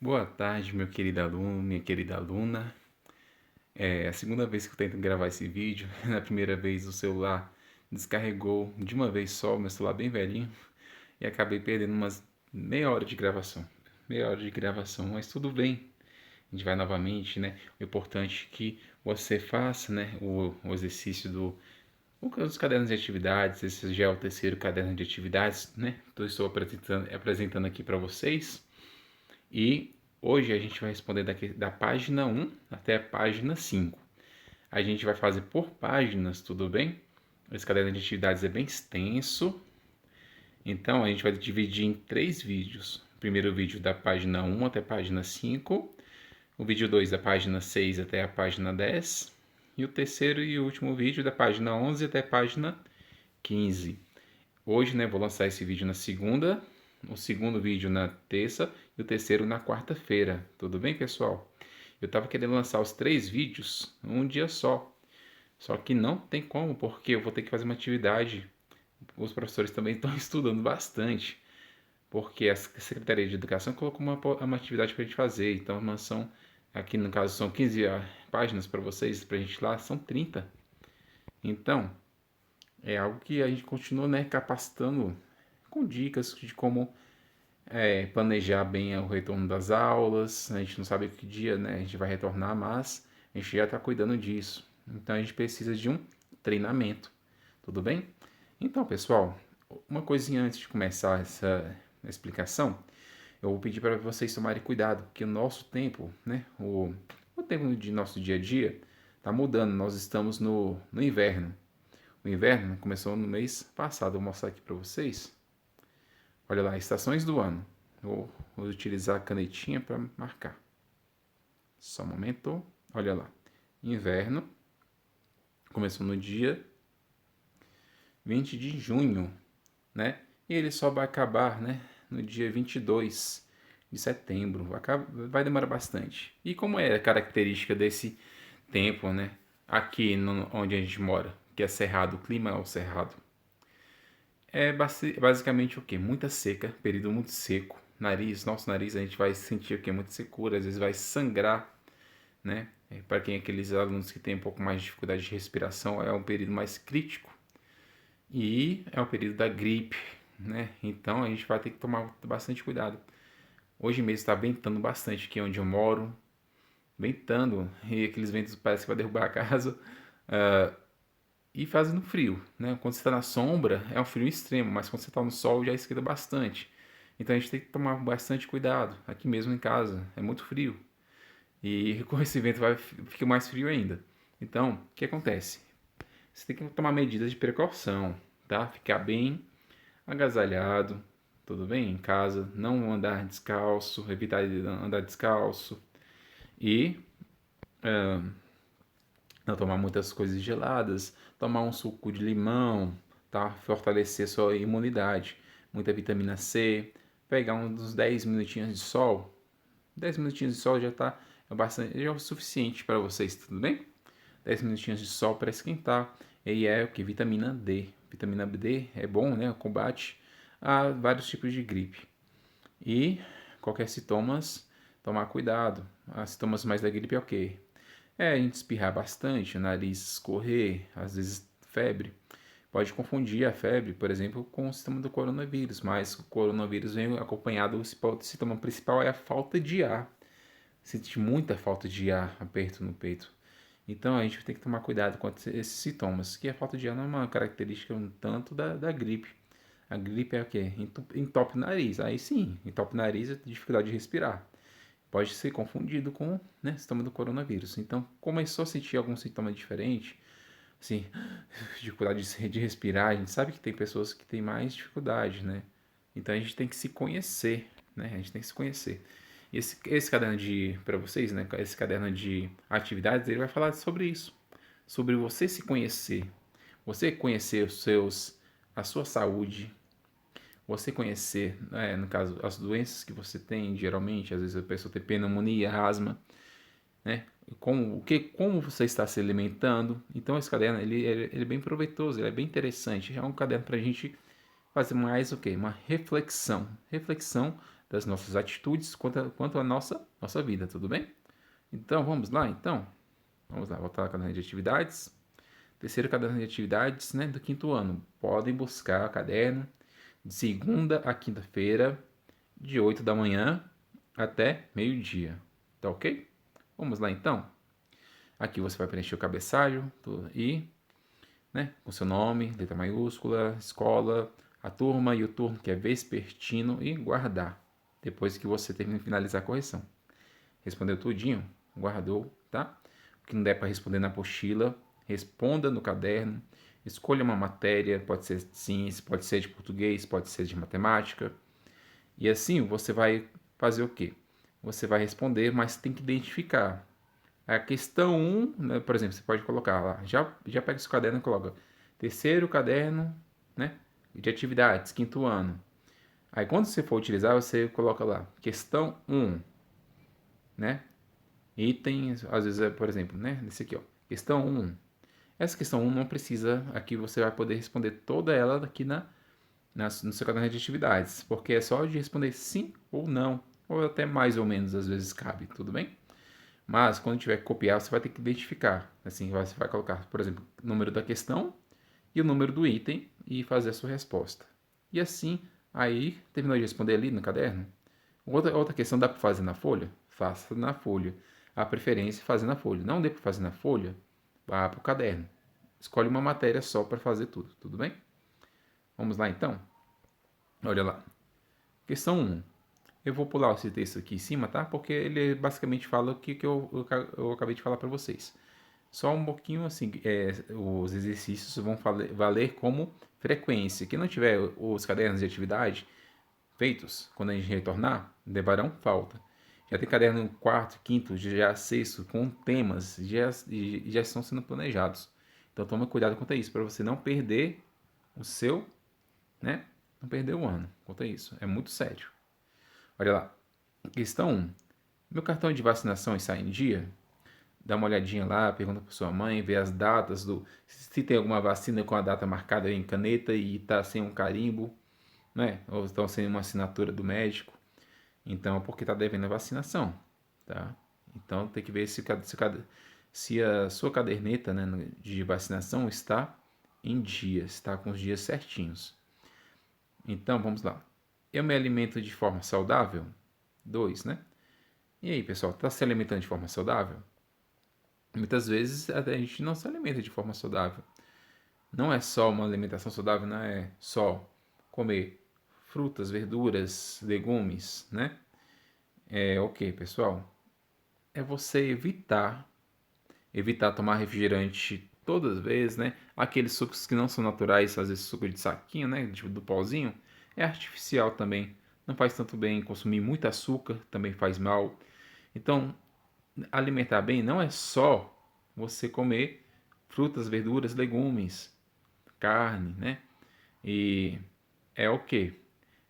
Boa tarde, meu querido aluno, minha querida aluna. É a segunda vez que eu tento gravar esse vídeo. Na primeira vez o celular descarregou de uma vez só, meu celular bem velhinho, e acabei perdendo umas meia hora de gravação. Meia hora de gravação, mas tudo bem. A gente vai novamente, né? O importante é que você faça, né, o exercício dos cadernos de atividades. Esse já é o terceiro caderno de atividades, né? Então, estou apresentando aqui para vocês. E hoje a gente vai responder da página 1 até a página 5. A gente vai fazer por páginas, tudo bem? Esse caderno de atividades é bem extenso, então a gente vai dividir em 3 vídeos. O primeiro vídeo da página 1 até a página 5, o vídeo 2 da página 6 até a página 10, e o terceiro e último vídeo da página 11 até a página 15. Hoje, né, vou lançar esse vídeo na segunda, o segundo vídeo na terça e o terceiro na quarta-feira. Tudo bem, pessoal? Eu estava querendo lançar os 3 vídeos um dia só que não tem como, porque eu vou ter que fazer uma atividade. Os professores também estão estudando bastante, porque a Secretaria de Educação colocou uma atividade para a gente fazer. Então, aqui no caso são 15 páginas para vocês, para a gente lá, são 30. Então, é algo que a gente continua, né, capacitando com dicas de como planejar bem o retorno das aulas. A gente não sabe que dia, né, a gente vai retornar, mas a gente já está cuidando disso. Então a gente precisa de um treinamento, tudo bem? Então, pessoal, uma coisinha antes de começar essa explicação, eu vou pedir para vocês tomarem cuidado, porque o nosso tempo, né, o tempo de nosso dia a dia está mudando. Nós estamos no inverno. O inverno começou no mês passado. Vou mostrar aqui para vocês. Olha lá, estações do ano. Vou utilizar a canetinha para marcar. Só um momento. Olha lá. Inverno. Começou no dia 20 de junho, né? E ele só vai acabar, né, no dia 22 de setembro. Vai demorar bastante. E como é a característica desse tempo, né? Aqui onde a gente mora, que é cerrado, o clima é o cerrado. É basicamente o que? Muita seca, período muito seco. Nosso nariz, a gente vai sentir o que? Muita secura, às vezes vai sangrar, né? Para quem é aqueles alunos que têm um pouco mais de dificuldade de respiração, é um período mais crítico. E é o período da gripe, né? Então a gente vai ter que tomar bastante cuidado. Hoje mesmo está ventando bastante aqui onde eu moro, ventando, e aqueles ventos parece que vai derrubar a casa. E fazendo frio, né? Quando você está na sombra é um frio extremo, mas quando você está no sol já esquenta bastante. Então a gente tem que tomar bastante cuidado. Aqui mesmo em casa é muito frio e com esse vento fica mais frio ainda. Então, o que acontece? Você tem que tomar medidas de precaução, tá? Ficar bem agasalhado, tudo bem? Em casa, não andar descalço, evitar de andar descalço e não tomar muitas coisas geladas, tomar um suco de limão, tá? Fortalecer sua imunidade, muita vitamina C, pegar uns 10 minutinhos de sol. 10 minutinhos de sol já tá já é o suficiente para vocês, tudo bem? 10 minutinhos de sol para esquentar. E é o que? Vitamina D. Vitamina D é bom, né? Combate a vários tipos de gripe. E qualquer sintomas, tomar cuidado. As sintomas mais da gripe é o quê? É a gente espirrar bastante, o nariz escorrer, às vezes febre. Pode confundir a febre, por exemplo, com o sintoma do coronavírus, mas o coronavírus vem acompanhado, o sintoma principal é a falta de ar. Sente muita falta de ar, aperto no peito. Então a gente tem que tomar cuidado com esses sintomas, que a falta de ar não é uma característica um tanto da gripe. A gripe é o quê? Entope o nariz. Aí sim, entope o nariz é dificuldade de respirar. Pode ser confundido com, né, sintoma do coronavírus. Então, começou a sentir algum sintoma diferente, assim, dificuldade de respirar, a gente sabe que tem pessoas que têm mais dificuldade, né? Então a gente tem que se conhecer, né? A gente tem que se conhecer. Esse caderno para vocês, né? Esse caderno de atividades, ele vai falar sobre isso, sobre você se conhecer, você conhecer a sua saúde, você conhecer, no caso, as doenças que você tem, geralmente, às vezes a pessoa tem pneumonia, asma, né? Como você está se alimentando. Então esse caderno ele é bem proveitoso, ele é bem interessante. É um caderno para a gente fazer mais o quê? Uma reflexão das nossas atitudes quanto à nossa vida, tudo bem? Então, vamos lá, então? Vamos lá, voltar ao caderno de atividades. Terceiro caderno de atividades, né, do quinto ano. Podem buscar caderno de segunda a quinta-feira, de 8 da manhã até meio-dia. Tá ok? Vamos lá, então? Aqui você vai preencher o cabeçalho e, né, com seu nome, letra maiúscula, escola, a turma e o turno que é vespertino e guardar. Depois que você finalizar a correção. Respondeu tudinho? Guardou, tá? O que não der para responder na apostila, responda no caderno. Escolha uma matéria, pode ser de ciência, pode ser de português, pode ser de matemática. E assim você vai fazer o quê? Você vai responder, mas tem que identificar. A questão 1, né, por exemplo, você pode colocar lá, já pega esse caderno e coloca terceiro caderno, né, de atividades, quinto ano. Aí quando você for utilizar, você coloca lá, questão 1, né, itens, às vezes é, por exemplo, né, nesse aqui, ó, questão 1. Essa questão 1 não precisa, aqui você vai poder responder toda ela aqui no seu caderno de atividades, porque é só de responder sim ou não, ou até mais ou menos, às vezes cabe, tudo bem? Mas quando tiver que copiar, você vai ter que identificar. Assim, você vai colocar, por exemplo, o número da questão e o número do item e fazer a sua resposta. E assim, aí, terminou de responder ali no caderno. Outra questão dá para fazer na folha? Faça na folha. A preferência é fazer na folha. Não dê para fazer na folha, vá para o caderno. Escolhe uma matéria só para fazer tudo bem? Vamos lá então? Olha lá. Questão 1. Eu vou pular esse texto aqui em cima, tá? Porque ele basicamente fala o que eu acabei de falar para vocês. Só um pouquinho assim, os exercícios vão valer como frequência. Quem não tiver os cadernos de atividade feitos, quando a gente retornar, levarão falta. Já tem caderno quarto, quinto, já sexto, com temas, já estão sendo planejados. Então tome cuidado quanto a isso, para você não perder o seu, né? Não perder o ano. Quanto a isso. É muito sério. Olha lá. Questão 1. Meu cartão de vacinação está em dia? Dá uma olhadinha lá, pergunta para sua mãe, vê as datas se tem alguma vacina com a data marcada em caneta e está sem um carimbo, né? Ou estão sem uma assinatura do médico. Então, é porque está devendo a vacinação, tá? Então, tem que ver se a sua caderneta, né, de vacinação está em dias, está com os dias certinhos. Então, vamos lá. Eu me alimento de forma saudável? 2, né? E aí, pessoal, está se alimentando de forma saudável? Muitas vezes a gente não se alimenta de forma saudável. Não é só uma alimentação saudável, não é só comer frutas, verduras, legumes, né? É ok, pessoal. É você evitar tomar refrigerante todas as vezes, né? Aqueles sucos que não são naturais, às vezes suco de saquinho, né? Tipo do pauzinho, é artificial também. Não faz tanto bem consumir muito açúcar, também faz mal. Então, alimentar bem não é só você comer frutas, verduras, legumes, carne, né? E é o que?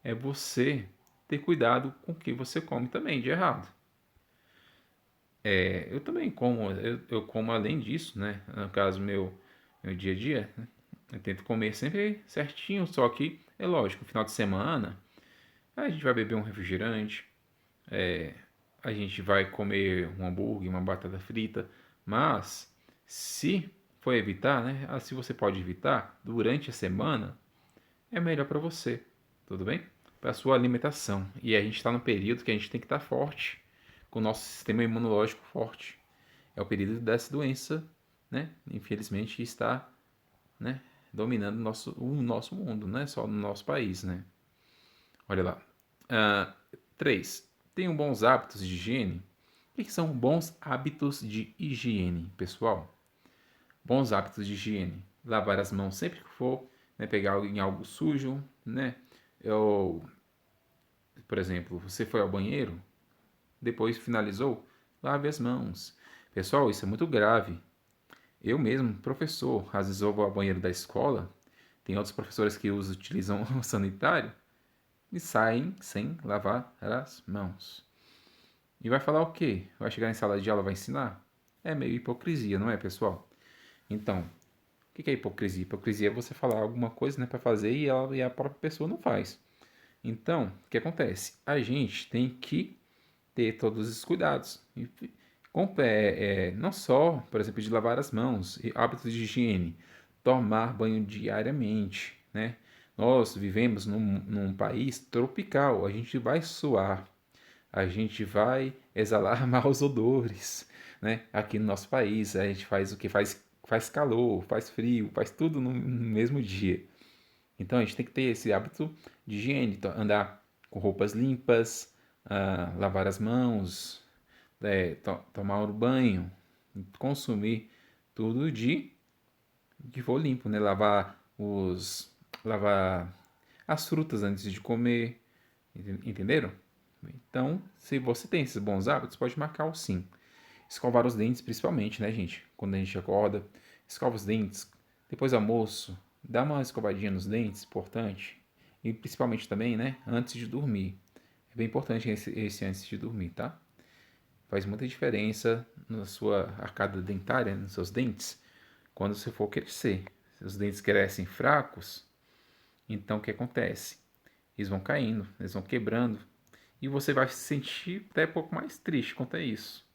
É você ter cuidado com o que você come também de errado. Eu também como, eu como além disso, né? No caso, meu dia a dia, né? Eu tento comer sempre certinho, só que é lógico, no final de semana a gente vai beber um refrigerante, a gente vai comer um hambúrguer, uma batata frita, mas se for evitar, né? Se você pode evitar durante a semana, é melhor para você, tudo bem? Para a sua alimentação. E a gente está no período que a gente tem que estar forte, com o nosso sistema imunológico forte. É o período dessa doença, né? Infelizmente está, né, dominando o nosso mundo, não é só no nosso país, né? Olha lá. 3. Tenham bons hábitos de higiene. O que são bons hábitos de higiene, pessoal? Bons hábitos de higiene. Lavar as mãos sempre que for, né, pegar em algo sujo, né? Eu, por exemplo, você foi ao banheiro, depois finalizou, lave as mãos. Pessoal, isso é muito grave. Eu mesmo, professor, às vezes eu vou ao banheiro da escola, tem outros professores que utilizam o sanitário e saem sem lavar as mãos. E vai falar o quê? Vai chegar em sala de aula e vai ensinar? É meio hipocrisia, não é, pessoal? Então, o que é hipocrisia? Hipocrisia é você falar alguma coisa, né, para fazer e a própria pessoa não faz. Então, o que acontece? A gente tem que ter todos os cuidados. Não só, por exemplo, de lavar as mãos, hábitos de higiene, tomar banho diariamente, né? Nós vivemos num país tropical, a gente vai suar, a gente vai exalar maus odores, né? Aqui no nosso país, a gente faz o que? Faz calor, faz frio, faz tudo no mesmo dia. Então a gente tem que ter esse hábito de higiene, andar com roupas limpas, lavar as mãos, tomar um banho, consumir tudo de for limpo, né? Lavar as frutas antes de comer, entenderam? Então, se você tem esses bons hábitos, pode marcar o sim. Escovar os dentes, principalmente, né, gente? Quando a gente acorda, escova os dentes. Depois do almoço, dá uma escovadinha nos dentes, importante. E principalmente também, né, antes de dormir. É bem importante esse antes de dormir, tá? Faz muita diferença na sua arcada dentária, nos seus dentes, quando você for crescer. Se os dentes crescem fracos, então o que acontece? Eles vão caindo, eles vão quebrando, e você vai se sentir até um pouco mais triste quanto a isso,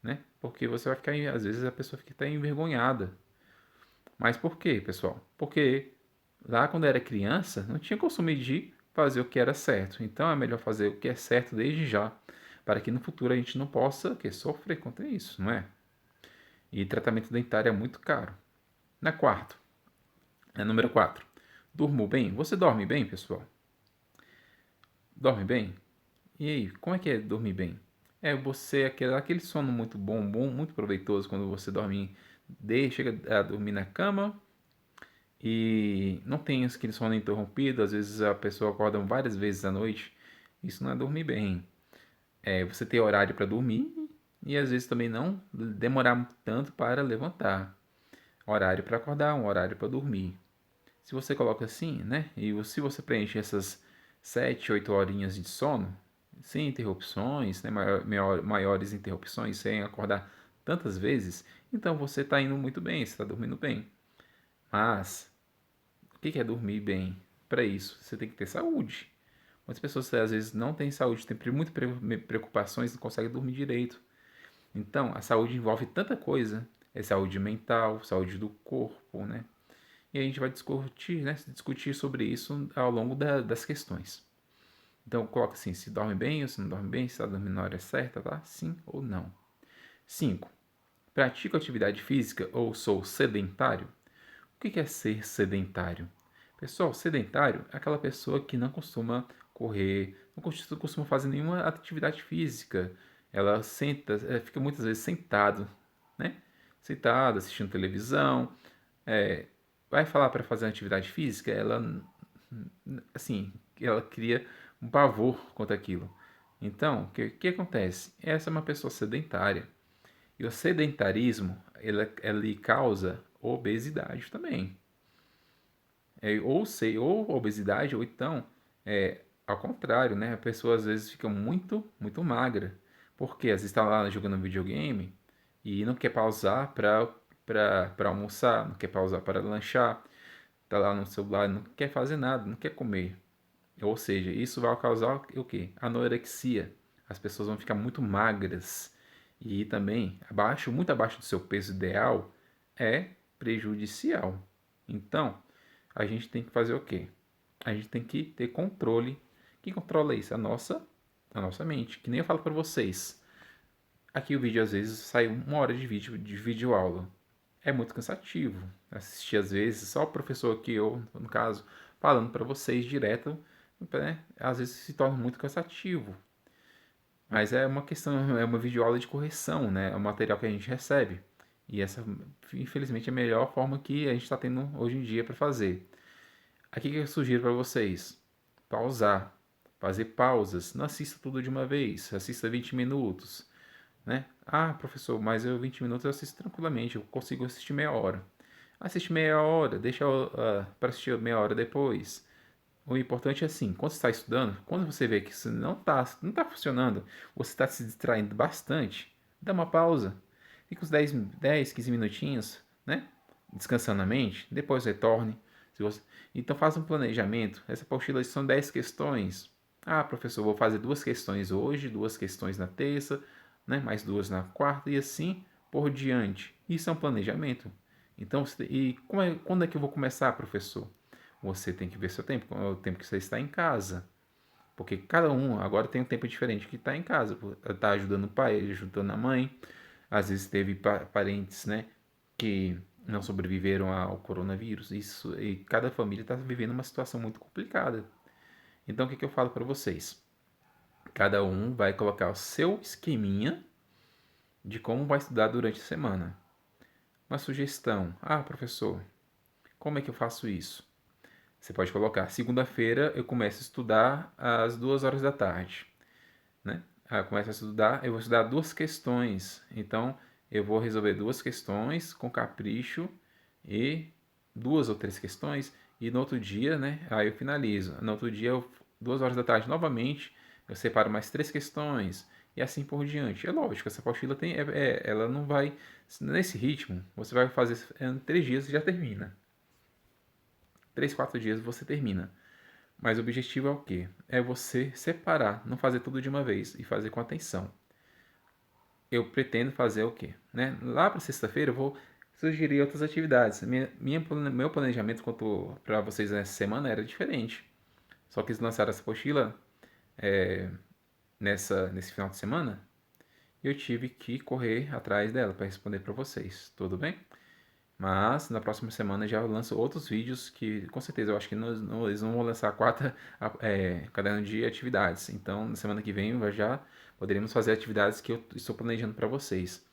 né? Porque você vai ficar, às vezes a pessoa fica até envergonhada. Mas por quê, pessoal? Porque lá quando era criança, não tinha costume de fazer o que era certo. Então é melhor fazer o que é certo desde já, para que no futuro a gente não possa sofrer contra isso, não é? E tratamento dentário é muito caro. Na quarto, número 4. Durmo bem? Você dorme bem, pessoal? Dorme bem? E aí, como é que é dormir bem? É você aquele sono muito bom, muito proveitoso quando você dorme, chega a dormir na cama e não tem aquele sono interrompido, às vezes a pessoa acorda várias vezes à noite. Isso não é dormir bem. É você ter horário para dormir e às vezes também não demorar tanto para levantar. Horário para acordar, um horário para dormir. Se você coloca assim, né? E se você preenche essas 7, 8 horinhas de sono, sem interrupções, né? Maiores interrupções, sem acordar tantas vezes, então você está indo muito bem, você está dormindo bem. Mas, o que é dormir bem? Para isso, você tem que ter saúde. Muitas pessoas às vezes não têm saúde, têm muitas preocupações, não conseguem dormir direito. Então, a saúde envolve tanta coisa. É saúde mental, saúde do corpo, né? E a gente vai discutir sobre isso ao longo das questões. Então, coloca assim, se dorme bem ou se não dorme bem, se está dormindo na hora certa, tá? Sim ou não. 5. Pratico atividade física ou sou sedentário? O que é ser sedentário? Pessoal, sedentário é aquela pessoa que não costuma correr, não costuma fazer nenhuma atividade física. Ela fica muitas vezes sentado, né? Sentado, assistindo televisão. É, vai falar para fazer uma atividade física, ela cria um pavor contra aquilo. Então, o que acontece? Essa é uma pessoa sedentária. E o sedentarismo, ele causa obesidade também. Ou obesidade, ou então, ao contrário, né? A pessoa às vezes fica muito, muito magra. Porque às vezes está lá jogando videogame e não quer pausar para almoçar, não quer pausar para lanchar, tá lá no celular, não quer fazer nada, não quer comer. Ou seja, isso vai causar o quê? Anorexia. As pessoas vão ficar muito magras e também muito abaixo do seu peso ideal é prejudicial. Então, a gente tem que fazer o quê? A gente tem que ter controle. Quem controla isso? A nossa mente. Que nem eu falo para vocês. Aqui o vídeo às vezes sai 1 hora de vídeo aula. É muito cansativo assistir às vezes só o professor aqui, eu no caso, falando para vocês direto, né? Às vezes se torna muito cansativo. Mas é uma questão, é uma videoaula de correção, né? É o material que a gente recebe. E essa, infelizmente, é a melhor forma que a gente está tendo hoje em dia para fazer. Aqui que eu sugiro para vocês: pausar, fazer pausas. Não assista tudo de uma vez, assista 20 minutos, né? Ah, professor, mas 20 minutos eu assisto tranquilamente, eu consigo assistir meia hora. Assiste meia hora, deixa para assistir meia hora depois. O importante é assim, quando você está estudando, quando você vê que isso não tá funcionando, você está se distraindo bastante, dá uma pausa. Fica uns 10, 15 minutinhos, né? Descansando a mente, depois retorne. Então faça um planejamento. Essa apostila são 10 questões. Ah, professor, vou fazer 2 questões hoje, 2 questões na terça, né? Mais 2 na quarta e assim por diante. Isso é um planejamento. Então, quando é que eu vou começar, professor? Você tem que ver seu tempo, qual é o tempo que você está em casa. Porque cada um agora tem um tempo diferente que está em casa. Está ajudando o pai, ajudando a mãe. Às vezes teve parentes, né, que não sobreviveram ao coronavírus. Isso, e cada família está vivendo uma situação muito complicada. Então, o que eu falo para vocês? Cada um vai colocar o seu esqueminha de como vai estudar durante a semana. Uma sugestão: ah, professor, como é que eu faço isso? Você pode colocar: segunda-feira eu começo a estudar às 2 horas da tarde, né? Eu começo a estudar, eu vou estudar 2 questões. Então, eu vou resolver 2 questões com capricho e 2 ou 3 questões. E no outro dia, né? Aí eu finalizo. No outro dia, 2 horas da tarde, novamente, eu separo mais 3 questões e assim por diante. É lógico, essa apostila ela não vai nesse ritmo. Você vai fazer em 3 dias e já termina. 3, 4 dias você termina. Mas o objetivo é o quê? É você separar, não fazer tudo de uma vez e fazer com atenção. Eu pretendo fazer o quê? Né? Lá para sexta-feira eu vou sugerir outras atividades. Meu planejamento quanto para vocês nessa semana era diferente. Só que eles lançaram essa apostila nesse final de semana e eu tive que correr atrás dela para responder para vocês. Tudo bem? Mas na próxima semana já lanço outros vídeos que com certeza eu acho que eles não vão lançar a quarta caderno de atividades. Então na semana que vem já poderemos fazer atividades que eu estou planejando para vocês.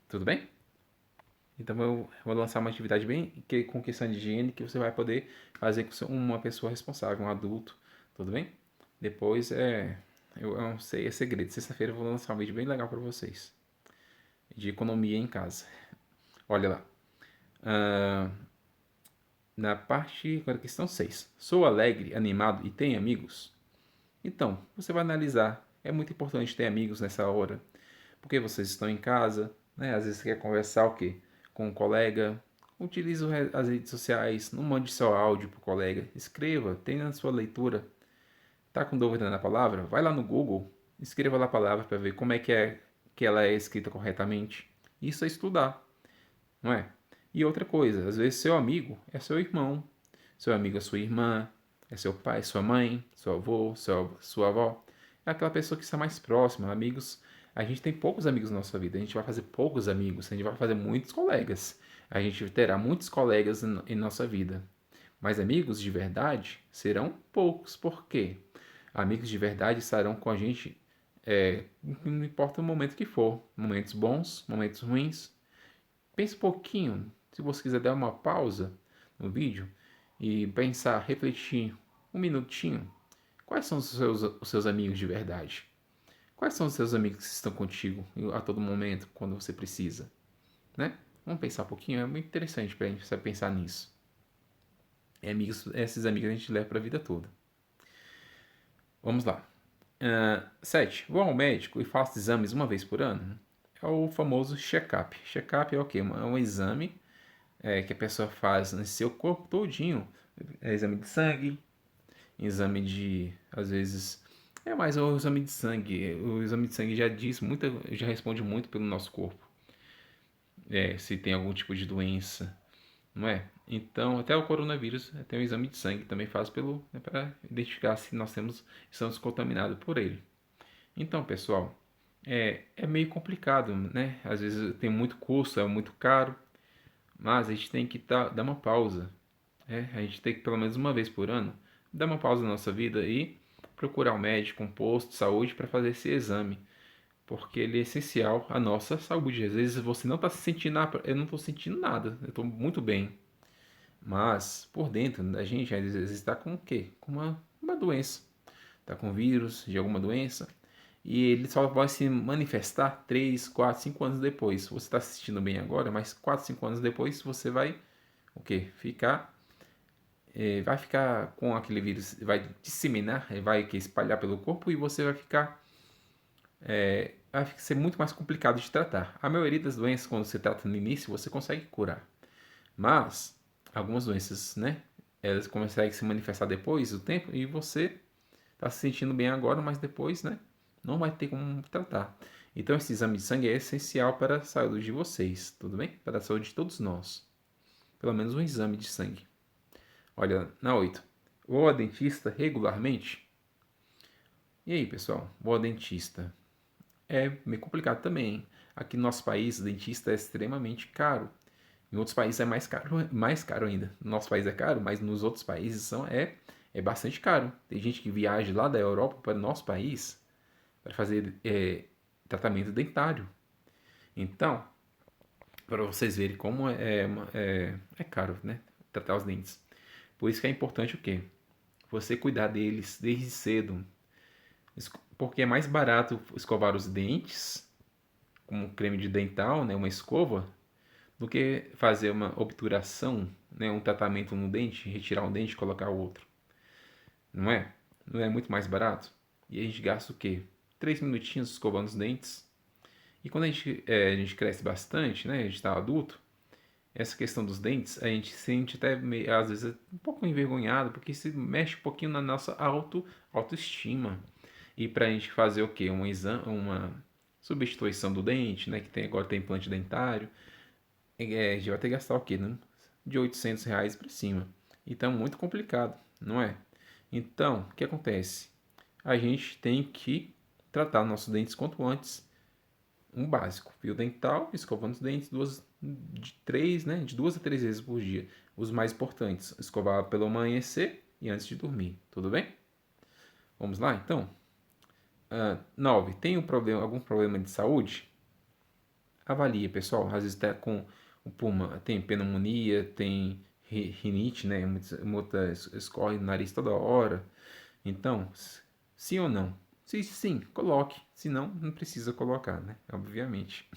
Tudo bem? Então eu vou lançar uma atividade com questão de higiene que você vai poder fazer com uma pessoa responsável, um adulto. Tudo bem? Depois eu não sei, é segredo. Sexta-feira eu vou lançar um vídeo bem legal para vocês de economia em casa. Olha lá. Ah, Na parte, agora questão 6. Sou alegre, animado e tenho amigos? Então, você vai analisar. É muito importante ter amigos nessa hora. Porque vocês estão em casa, né? Às vezes você quer conversar o quê? Com um colega. Utilize as redes sociais. Não mande só áudio para o colega. Escreva, tenha a sua leitura. Tá com dúvida na palavra? Vai lá no Google. Escreva lá a palavra para ver como é que ela é escrita corretamente. Isso é estudar, não é? E outra coisa, às vezes seu amigo é seu irmão, seu amigo é sua irmã, é seu pai, sua mãe, seu avô, sua avó. É aquela pessoa que está mais próxima. Amigos, a gente tem poucos amigos na nossa vida, a gente vai fazer poucos amigos, a gente vai fazer muitos colegas. A gente terá muitos colegas em nossa vida. Mas amigos de verdade serão poucos. Por quê? Amigos de verdade estarão com a gente, não importa o momento que for. Momentos bons, momentos ruins. Pense um pouquinho, se você quiser dar uma pausa no vídeo e pensar, refletir um minutinho. Quais são os seus amigos de verdade? Quais são os seus amigos que estão contigo a todo momento, quando você precisa? Né? Vamos pensar um pouquinho, é muito interessante para a gente pensar nisso. Esses amigos a gente leva para a vida toda. Vamos lá. 7. Vou ao médico e faço exames uma vez por ano? É o famoso check-up. Check-up é o quê? É um exame que a pessoa faz no seu corpo todinho. Exame de sangue, exame de, às vezes, mais o exame de sangue. O exame de sangue já responde muito pelo nosso corpo. Se tem algum tipo de doença, não é? Então, até o coronavírus tem um exame de sangue também faz para identificar se estamos contaminados por ele. Então, pessoal, é meio complicado, né? Às vezes tem muito custo, é muito caro, mas a gente tem que dar uma pausa. A gente tem que, pelo menos uma vez por ano, dar uma pausa na nossa vida e procurar um médico, um posto de saúde para fazer esse exame. Porque ele é essencial à nossa saúde. Às vezes você não está se sentindo, eu não estou sentindo nada, eu estou muito bem. Mas por dentro da gente, às vezes está com o quê? Com uma doença. Está com vírus de alguma doença. E ele só vai se manifestar 3, 4, 5 anos depois. Você está se sentindo bem agora, mas 4, 5 anos depois você vai o quê? Vai ficar com aquele vírus, vai disseminar, vai espalhar pelo corpo e você vai ser muito mais complicado de tratar. A maioria das doenças, quando você trata no início, você consegue curar. Mas algumas doenças, né, elas conseguem se manifestar depois do tempo e você está se sentindo bem agora, mas depois, né, não vai ter como tratar. Então, esse exame de sangue é essencial para a saúde de vocês, tudo bem? Para a saúde de todos nós. Pelo menos um exame de sangue. Olha, na 8. Vou ao dentista regularmente? E aí, pessoal? Vou ao dentista. É meio complicado também. Aqui no nosso país, o dentista é extremamente caro. Em outros países é mais caro ainda. No nosso país é caro, mas nos outros países é bastante caro. Tem gente que viaja lá da Europa para o nosso país para fazer tratamento dentário. Então, para vocês verem como é caro, né? Tratar os dentes. Por isso que é importante o quê? Você cuidar deles desde cedo. Porque é mais barato escovar os dentes com um creme de dental, né? Uma escova, do que fazer uma obturação, né? Um tratamento no dente, retirar um dente e colocar o outro. Não é? Não é muito mais barato? E a gente gasta o quê? 3 minutinhos escovando os dentes. E quando a gente cresce bastante, né? A gente está adulto, essa questão dos dentes, a gente sente até, às vezes, um pouco envergonhado, porque isso mexe um pouquinho na nossa autoestima. E para a gente fazer o quê? Um exame, uma substituição do dente, né? Que agora tem implante dentário. A gente vai ter que gastar o quê? Né? De R$ 800 para cima. Então, muito complicado, não é? Então, o que acontece? A gente tem que tratar nossos dentes quanto antes. Um básico, fio dental, escovando os dentes de 2 a 3 vezes por dia. Os mais importantes, escovar pelo amanhecer e antes de dormir, tudo bem? Vamos lá, então? 9. Tem algum problema de saúde? Avalie, pessoal. Às vezes está com o pulmão, tem pneumonia, tem rinite, né? Muita escorre no nariz toda hora. Então, sim ou não? Se sim, coloque. Se não, não precisa colocar, né? Obviamente.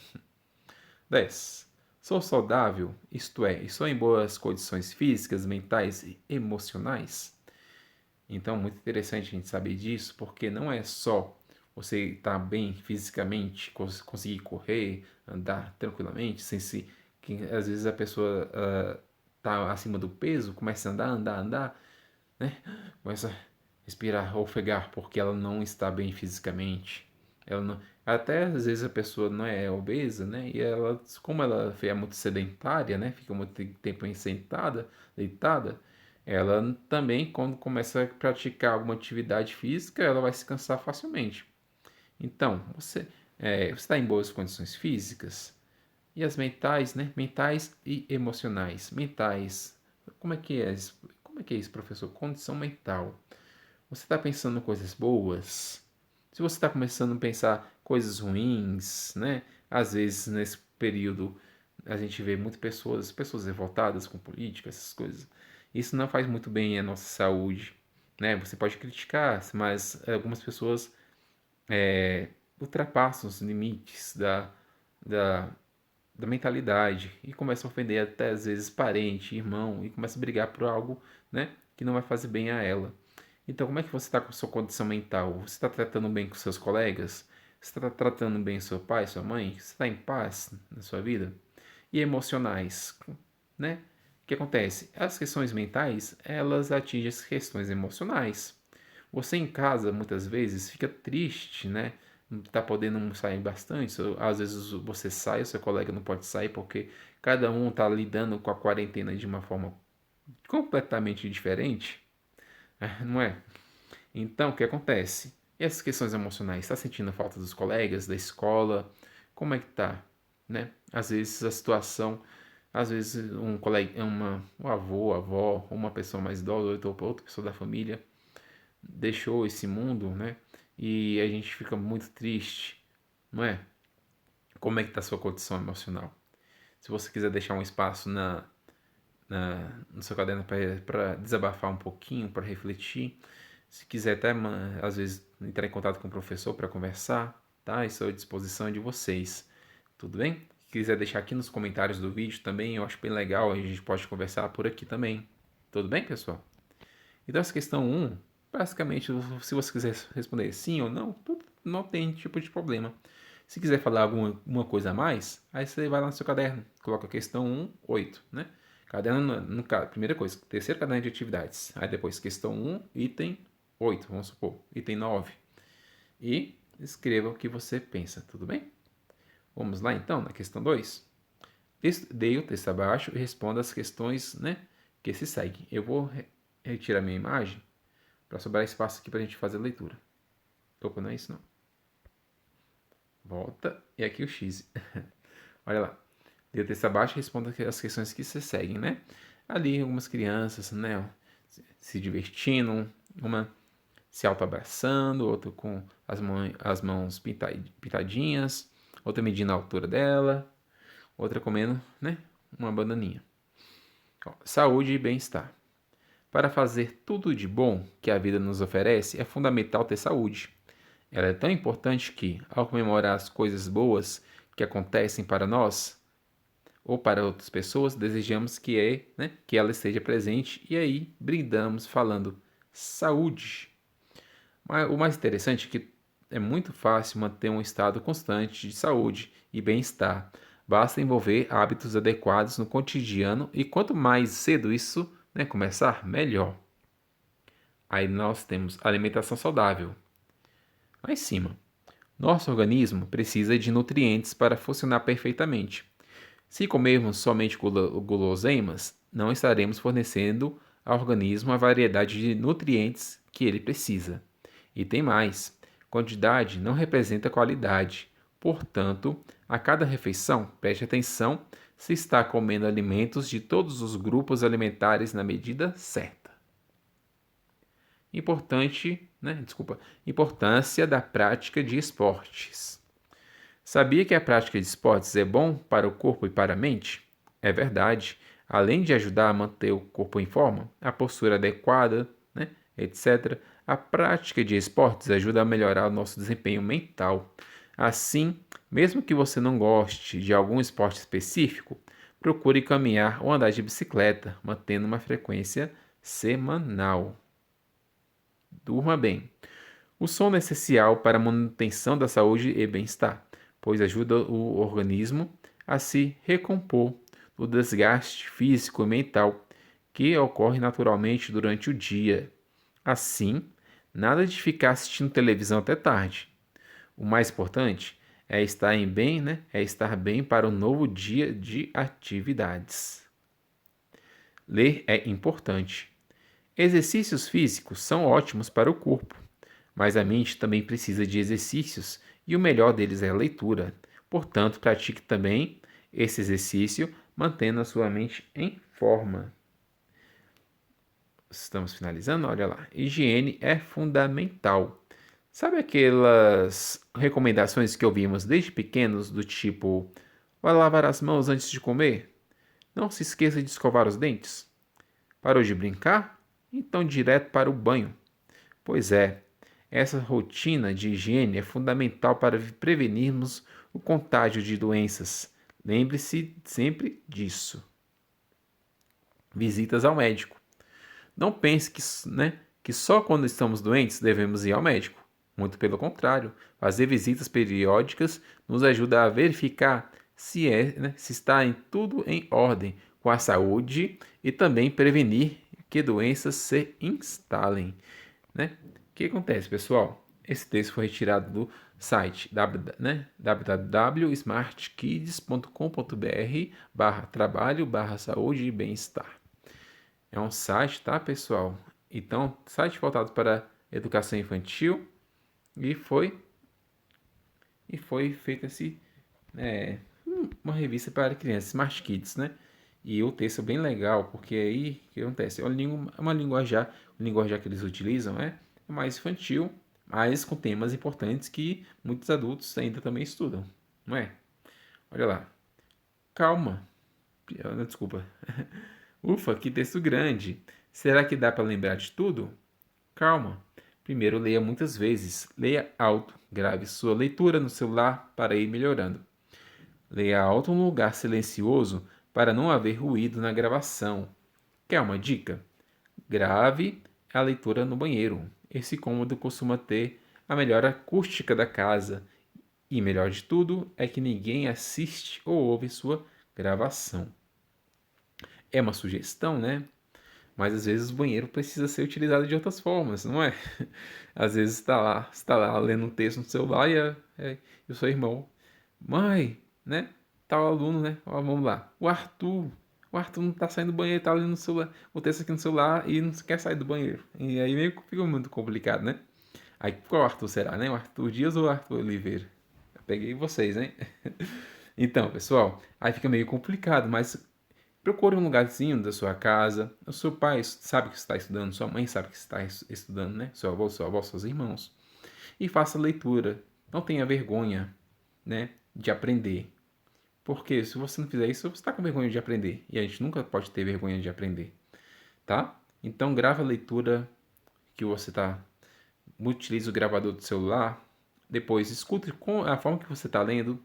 10. Sou saudável, isto é, estou em boas condições físicas, mentais e emocionais? Então, muito interessante a gente saber disso, porque não é só você estar bem fisicamente, conseguir correr, andar tranquilamente, sem se. Que, às vezes a pessoa está acima do peso, começa a andar, né? Começa a respirar, ofegar, porque ela não está bem fisicamente. Ela não, até às vezes a pessoa não é obesa, né? E ela, como ela é muito sedentária, né? Fica muito tempo sentada, deitada, ela também, quando começa a praticar alguma atividade física, ela vai se cansar facilmente. Então, você está em boas condições físicas? E as mentais, né? Mentais e emocionais. Mentais, como é que é isso? Como é que é isso, professor? Condição mental. Você está pensando coisas boas? Se você está começando a pensar coisas ruins, né? Às vezes nesse período a gente vê muitas pessoas revoltadas com política, essas coisas. Isso não faz muito bem à nossa saúde, né? Você pode criticar, mas algumas pessoas ultrapassam os limites da, da mentalidade e começam a ofender até às vezes parente, irmão e começam a brigar por algo, né, que não vai fazer bem a ela. Então, como é que você está com a sua condição mental? Você está tratando bem com seus colegas? Você está tratando bem seu pai, sua mãe? Você está em paz na sua vida? E emocionais, né? O que acontece? As questões mentais, elas atingem as questões emocionais. Você em casa, muitas vezes, fica triste, né? Não está podendo sair bastante. Às vezes você sai, o seu colega não pode sair porque cada um está lidando com a quarentena de uma forma completamente diferente, não é? Então, o que acontece? E essas questões emocionais? Está sentindo falta dos colegas, da escola? Como é que tá? Né? Às vezes a situação, às vezes um colega, um avô, avó, uma pessoa mais idosa, ou outra pessoa da família deixou esse mundo, né? E a gente fica muito triste, não é? Como é que tá a sua condição emocional? Se você quiser deixar um espaço no seu caderno para desabafar um pouquinho, para refletir, se quiser até, às vezes, entrar em contato com o professor para conversar, tá? Estou à disposição de vocês, tudo bem? Se quiser deixar aqui nos comentários do vídeo também, eu acho bem legal, a gente pode conversar por aqui também. Tudo bem, pessoal? Então, essa questão um, basicamente, se você quiser responder sim ou não, não tem tipo de problema. Se quiser falar alguma coisa a mais, aí você vai lá no seu caderno, coloca a questão 1, 8, né? Caderno, primeira coisa, terceiro caderno de atividades. Aí depois, questão 1, item 8, vamos supor, item 9. E escreva o que você pensa, tudo bem? Vamos lá então, na questão 2. Dei o texto abaixo e responda as questões, né, que se seguem. Eu vou retirar minha imagem para sobrar espaço aqui para a gente fazer a leitura. Opa, não é isso não. Volta e aqui o X. Olha lá. Dei o texto abaixo e responda as questões que se seguem, né? Ali algumas crianças, né, se divertindo, uma se auto-abraçando, outra com as mãos pintadinhas, outra medindo a altura dela, outra comendo, né, uma bananinha. Ó, saúde e bem-estar. Para fazer tudo de bom que a vida nos oferece, é fundamental ter saúde. Ela é tão importante que, ao comemorar as coisas boas que acontecem para nós ou para outras pessoas, desejamos que ela esteja presente e aí brindamos falando saúde. Mas o mais interessante é que é muito fácil manter um estado constante de saúde e bem-estar. Basta envolver hábitos adequados no cotidiano e quanto mais cedo isso, né, começar, melhor. Aí nós temos alimentação saudável. Lá em cima. Nosso organismo precisa de nutrientes para funcionar perfeitamente. Se comermos somente guloseimas, não estaremos fornecendo ao organismo a variedade de nutrientes que ele precisa. E tem mais: quantidade não representa qualidade. Portanto, a cada refeição, preste atenção se está comendo alimentos de todos os grupos alimentares na medida certa. Importância da prática de esportes. Sabia que a prática de esportes é bom para o corpo e para a mente? É verdade. Além de ajudar a manter o corpo em forma, a postura adequada, né, etc., a prática de esportes ajuda a melhorar o nosso desempenho mental. Assim, mesmo que você não goste de algum esporte específico, procure caminhar ou andar de bicicleta, mantendo uma frequência semanal. Durma bem. O sono é essencial para a manutenção da saúde e bem-estar, pois ajuda o organismo a se recompor do desgaste físico e mental que ocorre naturalmente durante o dia. Assim, nada de ficar assistindo televisão até tarde. O mais importante é estar bem para um novo dia de atividades. Ler é importante. Exercícios físicos são ótimos para o corpo, mas a mente também precisa de exercícios e o melhor deles é a leitura. Portanto, pratique também esse exercício, mantendo a sua mente em forma. Estamos finalizando? Olha lá. Higiene é fundamental. Sabe aquelas recomendações que ouvimos desde pequenos, do tipo: vai lavar as mãos antes de comer? Não se esqueça de escovar os dentes? Parou de brincar? Então direto para o banho. Pois é, essa rotina de higiene é fundamental para prevenirmos o contágio de doenças. Lembre-se sempre disso. Visitas ao médico. Não pense que só quando estamos doentes devemos ir ao médico. Muito pelo contrário, fazer visitas periódicas nos ajuda a verificar se está tudo em ordem com a saúde e também prevenir que doenças se instalem. Né? O que acontece, pessoal? Esse texto foi retirado do site www.smartkids.com.br/trabalho/saúde e bem-estar. É um site, tá, pessoal? Então, site voltado para educação infantil e foi feito uma revista para crianças, Smart Kids, né? E o texto é bem legal, porque aí o que acontece? É uma linguajar que eles utilizam é mais infantil, mas com temas importantes que muitos adultos ainda também estudam, não é? Olha lá. Calma. Desculpa. Ufa, que texto grande. Será que dá para lembrar de tudo? Calma. Primeiro leia muitas vezes. Leia alto. Grave sua leitura no celular para ir melhorando. Leia alto em um lugar silencioso para não haver ruído na gravação. Quer uma dica? Grave a leitura no banheiro. Esse cômodo costuma ter a melhor acústica da casa. E melhor de tudo é que ninguém assiste ou ouve sua gravação. É uma sugestão, né? Mas às vezes o banheiro precisa ser utilizado de outras formas, não é? Às vezes está lá lendo um texto no celular e o seu irmão, mãe, né? Tá o aluno, né? Ó, vamos lá. O Arthur não tá saindo do banheiro, tá lendo no celular, o texto aqui no celular e não quer sair do banheiro. E aí meio que fica muito complicado, né? Aí qual Arthur será, né? O Arthur Dias ou o Arthur Oliveira? Eu peguei vocês, hein? Então, pessoal, aí fica meio complicado, mas procure um lugarzinho da sua casa. O seu pai sabe que está estudando, sua mãe sabe que está estudando, né? Seu avô, seus irmãos. E faça leitura. Não tenha vergonha, né, de aprender. Porque se você não fizer isso, você está com vergonha de aprender. E a gente nunca pode ter vergonha de aprender, tá? Então grave a leitura que você está. Utilize o gravador do celular. Depois escute com a forma que você está lendo,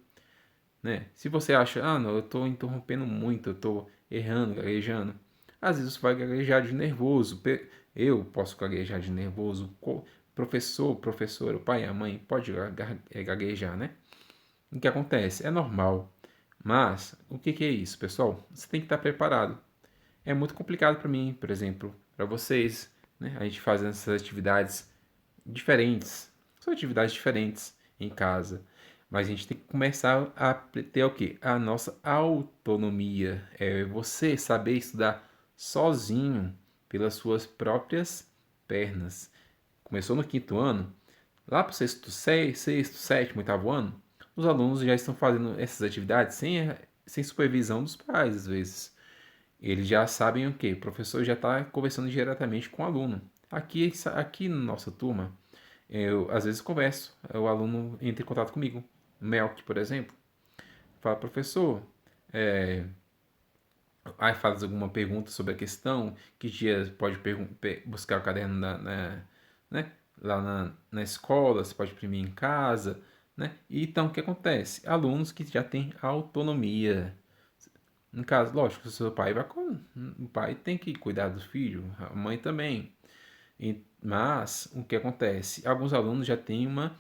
né? Se você acha, não, eu estou interrompendo muito, eu estou errando, gaguejando. Às vezes você vai gaguejar de nervoso. Eu posso gaguejar de nervoso. Professor, professora, o pai, a mãe pode gaguejar, né? O que acontece? É normal. Mas o que é isso, pessoal? Você tem que estar preparado. É muito complicado para mim, por exemplo, para vocês, né? A gente fazendo essas atividades diferentes. São atividades diferentes em casa. Mas a gente tem que começar a ter o quê? A nossa autonomia. É você saber estudar sozinho pelas suas próprias pernas. Começou no quinto ano, lá para o sexto, sétimo, oitavo ano, os alunos já estão fazendo essas atividades sem supervisão dos pais, às vezes. Eles já sabem o que? O professor já está conversando diretamente com o aluno. Aqui na nossa turma, eu às vezes converso, o aluno entra em contato comigo. Melk, por exemplo, fala, professor, aí faz alguma pergunta sobre a questão, que dia pode buscar o caderno né, lá na escola, você pode imprimir em casa, né? E então o que acontece? Alunos que já têm autonomia. No caso, lógico, o seu pai o pai tem que cuidar do filho, a mãe também. Mas o que acontece? Alguns alunos já têm uma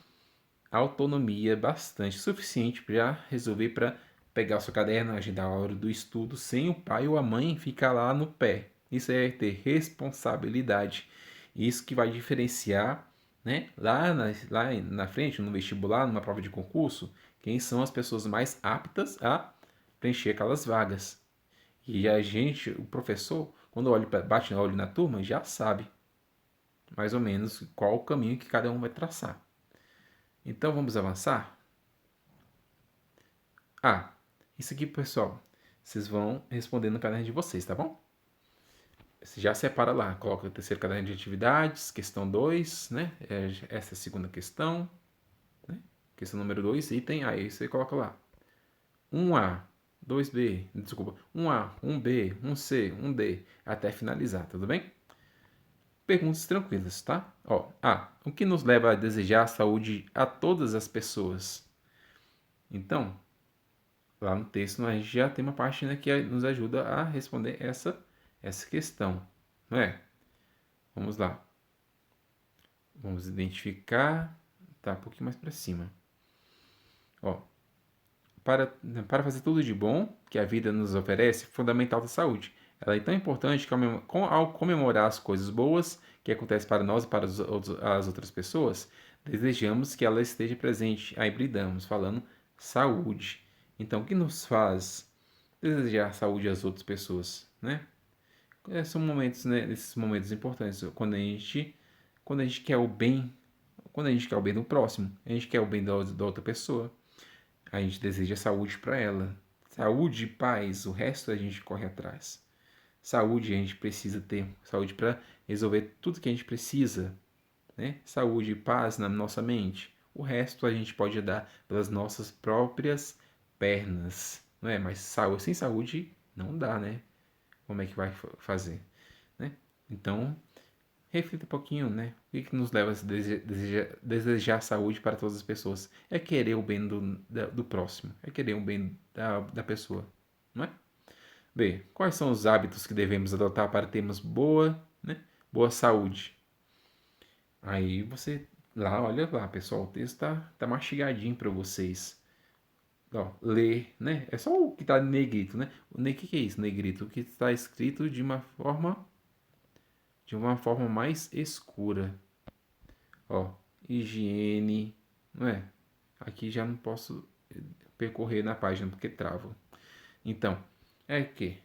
autonomia bastante suficiente para resolver para pegar o seu caderno, agendar a hora do estudo sem o pai ou a mãe ficar lá no pé. Isso é ter responsabilidade. Isso que vai diferenciar, né, lá na frente, no vestibular, numa prova de concurso, quem são as pessoas mais aptas a preencher aquelas vagas. E a gente, o professor, quando bate o olho na turma, já sabe mais ou menos qual o caminho que cada um vai traçar. Então vamos avançar? Isso aqui, pessoal, vocês vão responder no caderno de vocês, tá bom? Você já separa lá, coloca o terceiro caderno de atividades, questão 2, né? Essa é a segunda questão, né? Questão número 2, item A, aí você coloca lá. 1A, 2B, desculpa, 1A, 1B, 1C, 1D, até finalizar, tudo bem? Perguntas tranquilas, tá? Ó, o que nos leva a desejar saúde a todas as pessoas? Então, lá no texto a gente já tem uma parte, né, que nos ajuda a responder essa questão, não é? Vamos lá. Vamos identificar, tá um pouquinho mais para cima. Ó, para fazer tudo de bom que a vida nos oferece, fundamental da saúde. Ela é tão importante que ao comemorar as coisas boas que acontecem para nós e para as outras pessoas, desejamos que ela esteja presente. Aí bridamos, falando saúde. Então, o que nos faz desejar saúde às outras pessoas, né? São momentos, né, esses momentos importantes, quando a gente quer o bem, quando a gente quer o bem do próximo, a gente quer o bem da outra pessoa, a gente deseja saúde para ela. Saúde e paz, o resto a gente corre atrás. Saúde a gente precisa ter, saúde para resolver tudo que a gente precisa, né? Saúde e paz na nossa mente. O resto a gente pode dar pelas nossas próprias pernas, não é? Mas sem saúde não dá, né? Como é que vai fazer, né? Então, reflita um pouquinho, né? O que nos leva a desejar saúde para todas as pessoas? É querer o bem do próximo, é querer o bem da pessoa, não é? B. Quais são os hábitos que devemos adotar para termos boa saúde? Aí você, lá, olha lá, pessoal, o texto tá mastigadinho para vocês. ó, ler, né? É só o que está negrito, né? O que é isso, negrito? O que está escrito de uma forma mais escura. Ó, higiene, não é? Aqui já não posso percorrer na página porque trava. Então, é que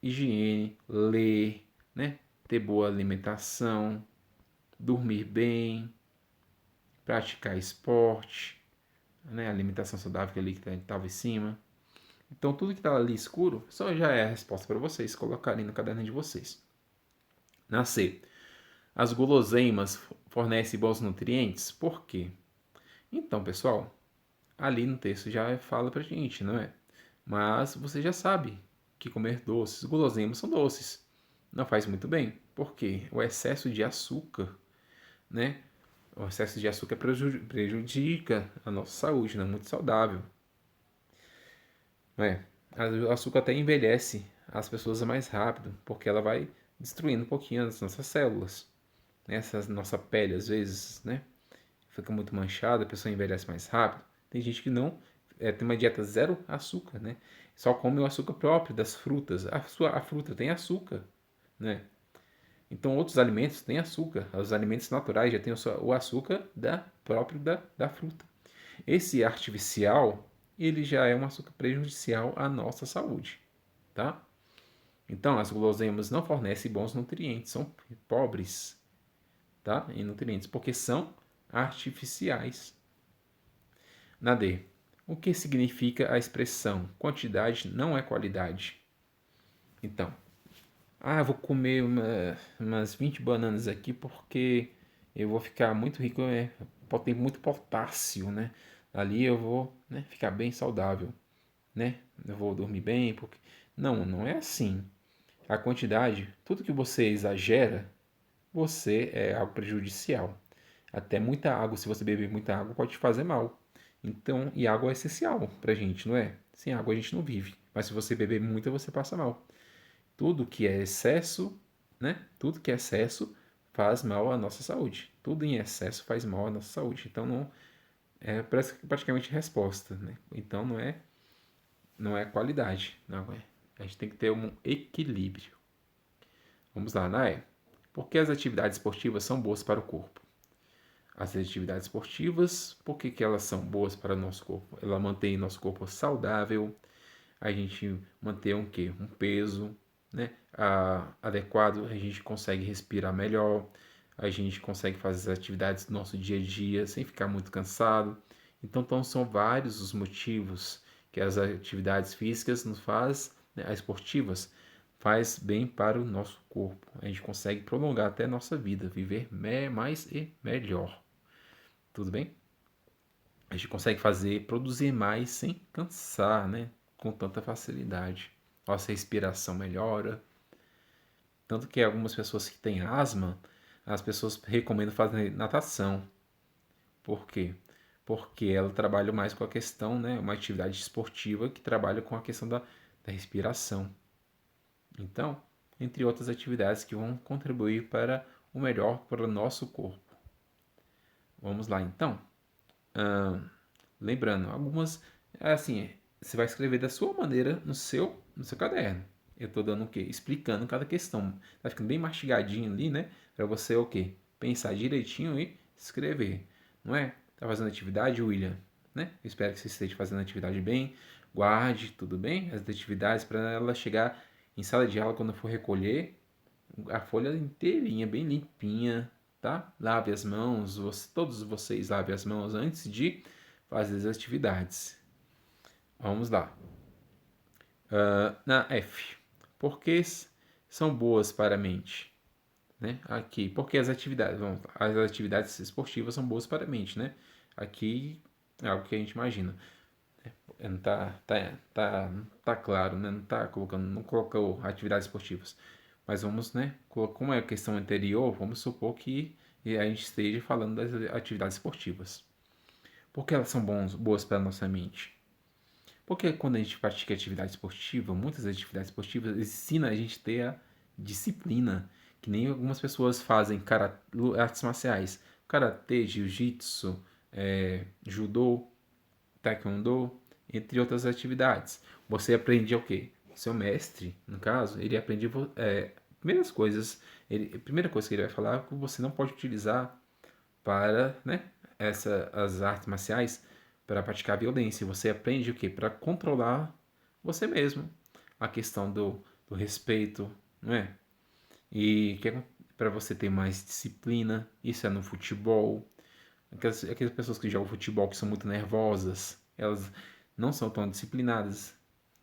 higiene, ler, né? Ter boa alimentação, dormir bem, praticar esporte, né? Alimentação saudável ali que estava em cima. Então, tudo que está ali escuro só já é a resposta para vocês colocarem no caderno de vocês. Na C. As guloseimas fornecem bons nutrientes? Por quê? Então, pessoal, ali no texto já fala pra gente, não é? Mas você já sabe que comer doces, guloseimas são doces. Não faz muito bem, porque o excesso de açúcar, né? O excesso de açúcar prejudica a nossa saúde, não é muito saudável. Não é? O açúcar até envelhece as pessoas mais rápido, porque ela vai destruindo um pouquinho as nossas células. Né? Essa nossa pele, às vezes, né? Fica muito manchada, a pessoa envelhece mais rápido. Tem gente que não tem uma dieta zero açúcar, né? Só come o açúcar próprio das frutas. A fruta tem açúcar, né? Então outros alimentos têm açúcar. Os alimentos naturais já têm o açúcar próprio da fruta. Esse artificial, ele já é um açúcar prejudicial à nossa saúde, tá? Então as guloseimas não fornecem bons nutrientes, são pobres, tá? Em nutrientes, porque são artificiais. Na D. O que significa a expressão quantidade não é qualidade? Então, vou comer umas 20 bananas aqui porque eu vou ficar muito rico, tem muito potássio, né? Ali eu vou, né, ficar bem saudável, né? Eu vou dormir bem, porque... Não é assim. A quantidade, tudo que você exagera, você é algo prejudicial. Até muita água, se você beber muita água, pode te fazer mal. Então, e água é essencial pra gente, não é? Sem água a gente não vive. Mas se você beber muita, você passa mal. Tudo que é excesso, né? Tudo que é excesso faz mal à nossa saúde. Tudo em excesso faz mal à nossa saúde. Então não é praticamente resposta, né? Então não é qualidade, não é. A gente tem que ter um equilíbrio. Vamos lá, Naya. Por que as atividades esportivas são boas para o corpo? As atividades esportivas, por que elas são boas para o nosso corpo? Ela mantém nosso corpo saudável, a gente mantém um quê? Um peso, né? Adequado, a gente consegue respirar melhor, a gente consegue fazer as atividades do nosso dia a dia sem ficar muito cansado. Então são vários os motivos que as atividades físicas nos faz, né, as esportivas, faz bem para o nosso corpo. A gente consegue prolongar até a nossa vida, viver mais e melhor. Tudo bem? A gente consegue produzir mais sem cansar, né? Com tanta facilidade. Nossa respiração melhora. Tanto que algumas pessoas que têm asma, as pessoas recomendam fazer natação. Por quê? Porque ela trabalha mais com a questão, né? Uma atividade esportiva que trabalha com a questão da respiração. Então, entre outras atividades que vão contribuir para o melhor para o nosso corpo. Vamos lá, então. Lembrando, algumas, assim, você vai escrever da sua maneira no seu caderno. Eu estou dando o quê? Explicando cada questão. Tá ficando bem mastigadinho ali, né? Para você o quê? Pensar direitinho e escrever. Não é? Tá fazendo atividade, William? Né? Eu espero que você esteja fazendo atividade bem. Guarde, tudo bem? As atividades para ela chegar em sala de aula quando for recolher a folha inteirinha, bem limpinha, tá? Lave as mãos, todos vocês lavem as mãos antes de fazer as atividades. Vamos lá. Na F. Por que são boas para a mente? Né? Aqui, porque as atividades esportivas são boas para a mente, né? Aqui é algo que a gente imagina. Não tá claro, né? Não colocou atividades esportivas. Mas vamos, né? Como é a questão anterior, vamos supor que a gente esteja falando das atividades esportivas. Por que elas são boas para a nossa mente? Porque quando a gente pratica atividade esportiva, muitas atividades esportivas ensinam a gente a ter a disciplina, que nem algumas pessoas fazem artes marciais, karatê, jiu-jitsu, judô, taekwondo, entre outras atividades. Você aprende o quê? O seu mestre, no caso, ele aprende primeiras coisas. A primeira coisa que ele vai falar é que você não pode utilizar para, né, as artes marciais para praticar violência. Você aprende o quê? Para controlar você mesmo. A questão do respeito, não é? E que é para você ter mais disciplina. Isso é no futebol. Aquelas pessoas que jogam futebol que são muito nervosas, elas não são tão disciplinadas,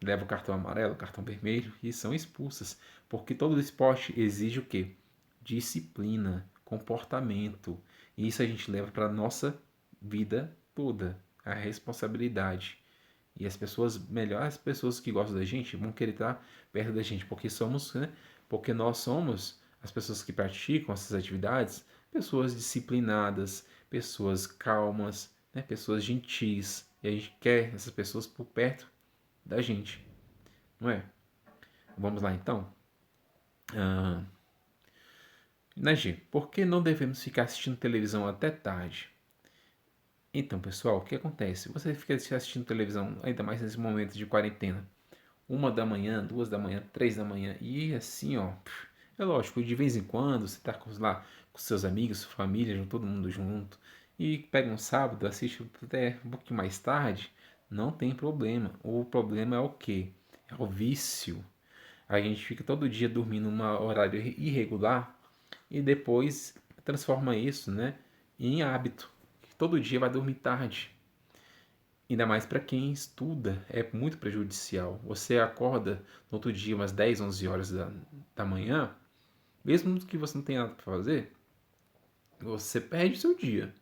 levam cartão amarelo, cartão vermelho e são expulsas. Porque todo esporte exige o quê? Disciplina, comportamento. E isso a gente leva para a nossa vida toda, a responsabilidade. E as pessoas, melhor as pessoas que gostam da gente, vão querer estar perto da gente, porque somos, né? Porque nós somos as pessoas que praticam essas atividades, pessoas disciplinadas, pessoas calmas, né? Pessoas gentis. E a gente quer essas pessoas por perto da gente, não é? Vamos lá então. Nagi, por que não devemos ficar assistindo televisão até tarde? Então, pessoal, o que acontece? Você fica assistindo televisão, ainda mais nesse momento de quarentena, 1 da manhã, 2 da manhã, 3 da manhã, e assim, ó, é lógico, de vez em quando você tá lá com seus amigos, sua família, todo mundo junto, e pega um sábado, assiste até um pouquinho mais tarde, não tem problema. O problema é o quê? É o vício. A gente fica todo dia dormindo um horário irregular e depois transforma isso, né, em hábito. Todo dia vai dormir tarde. Ainda mais para quem estuda, é muito prejudicial. Você acorda no outro dia umas 10, 11 horas da manhã, mesmo que você não tenha nada para fazer, você perde seu dia.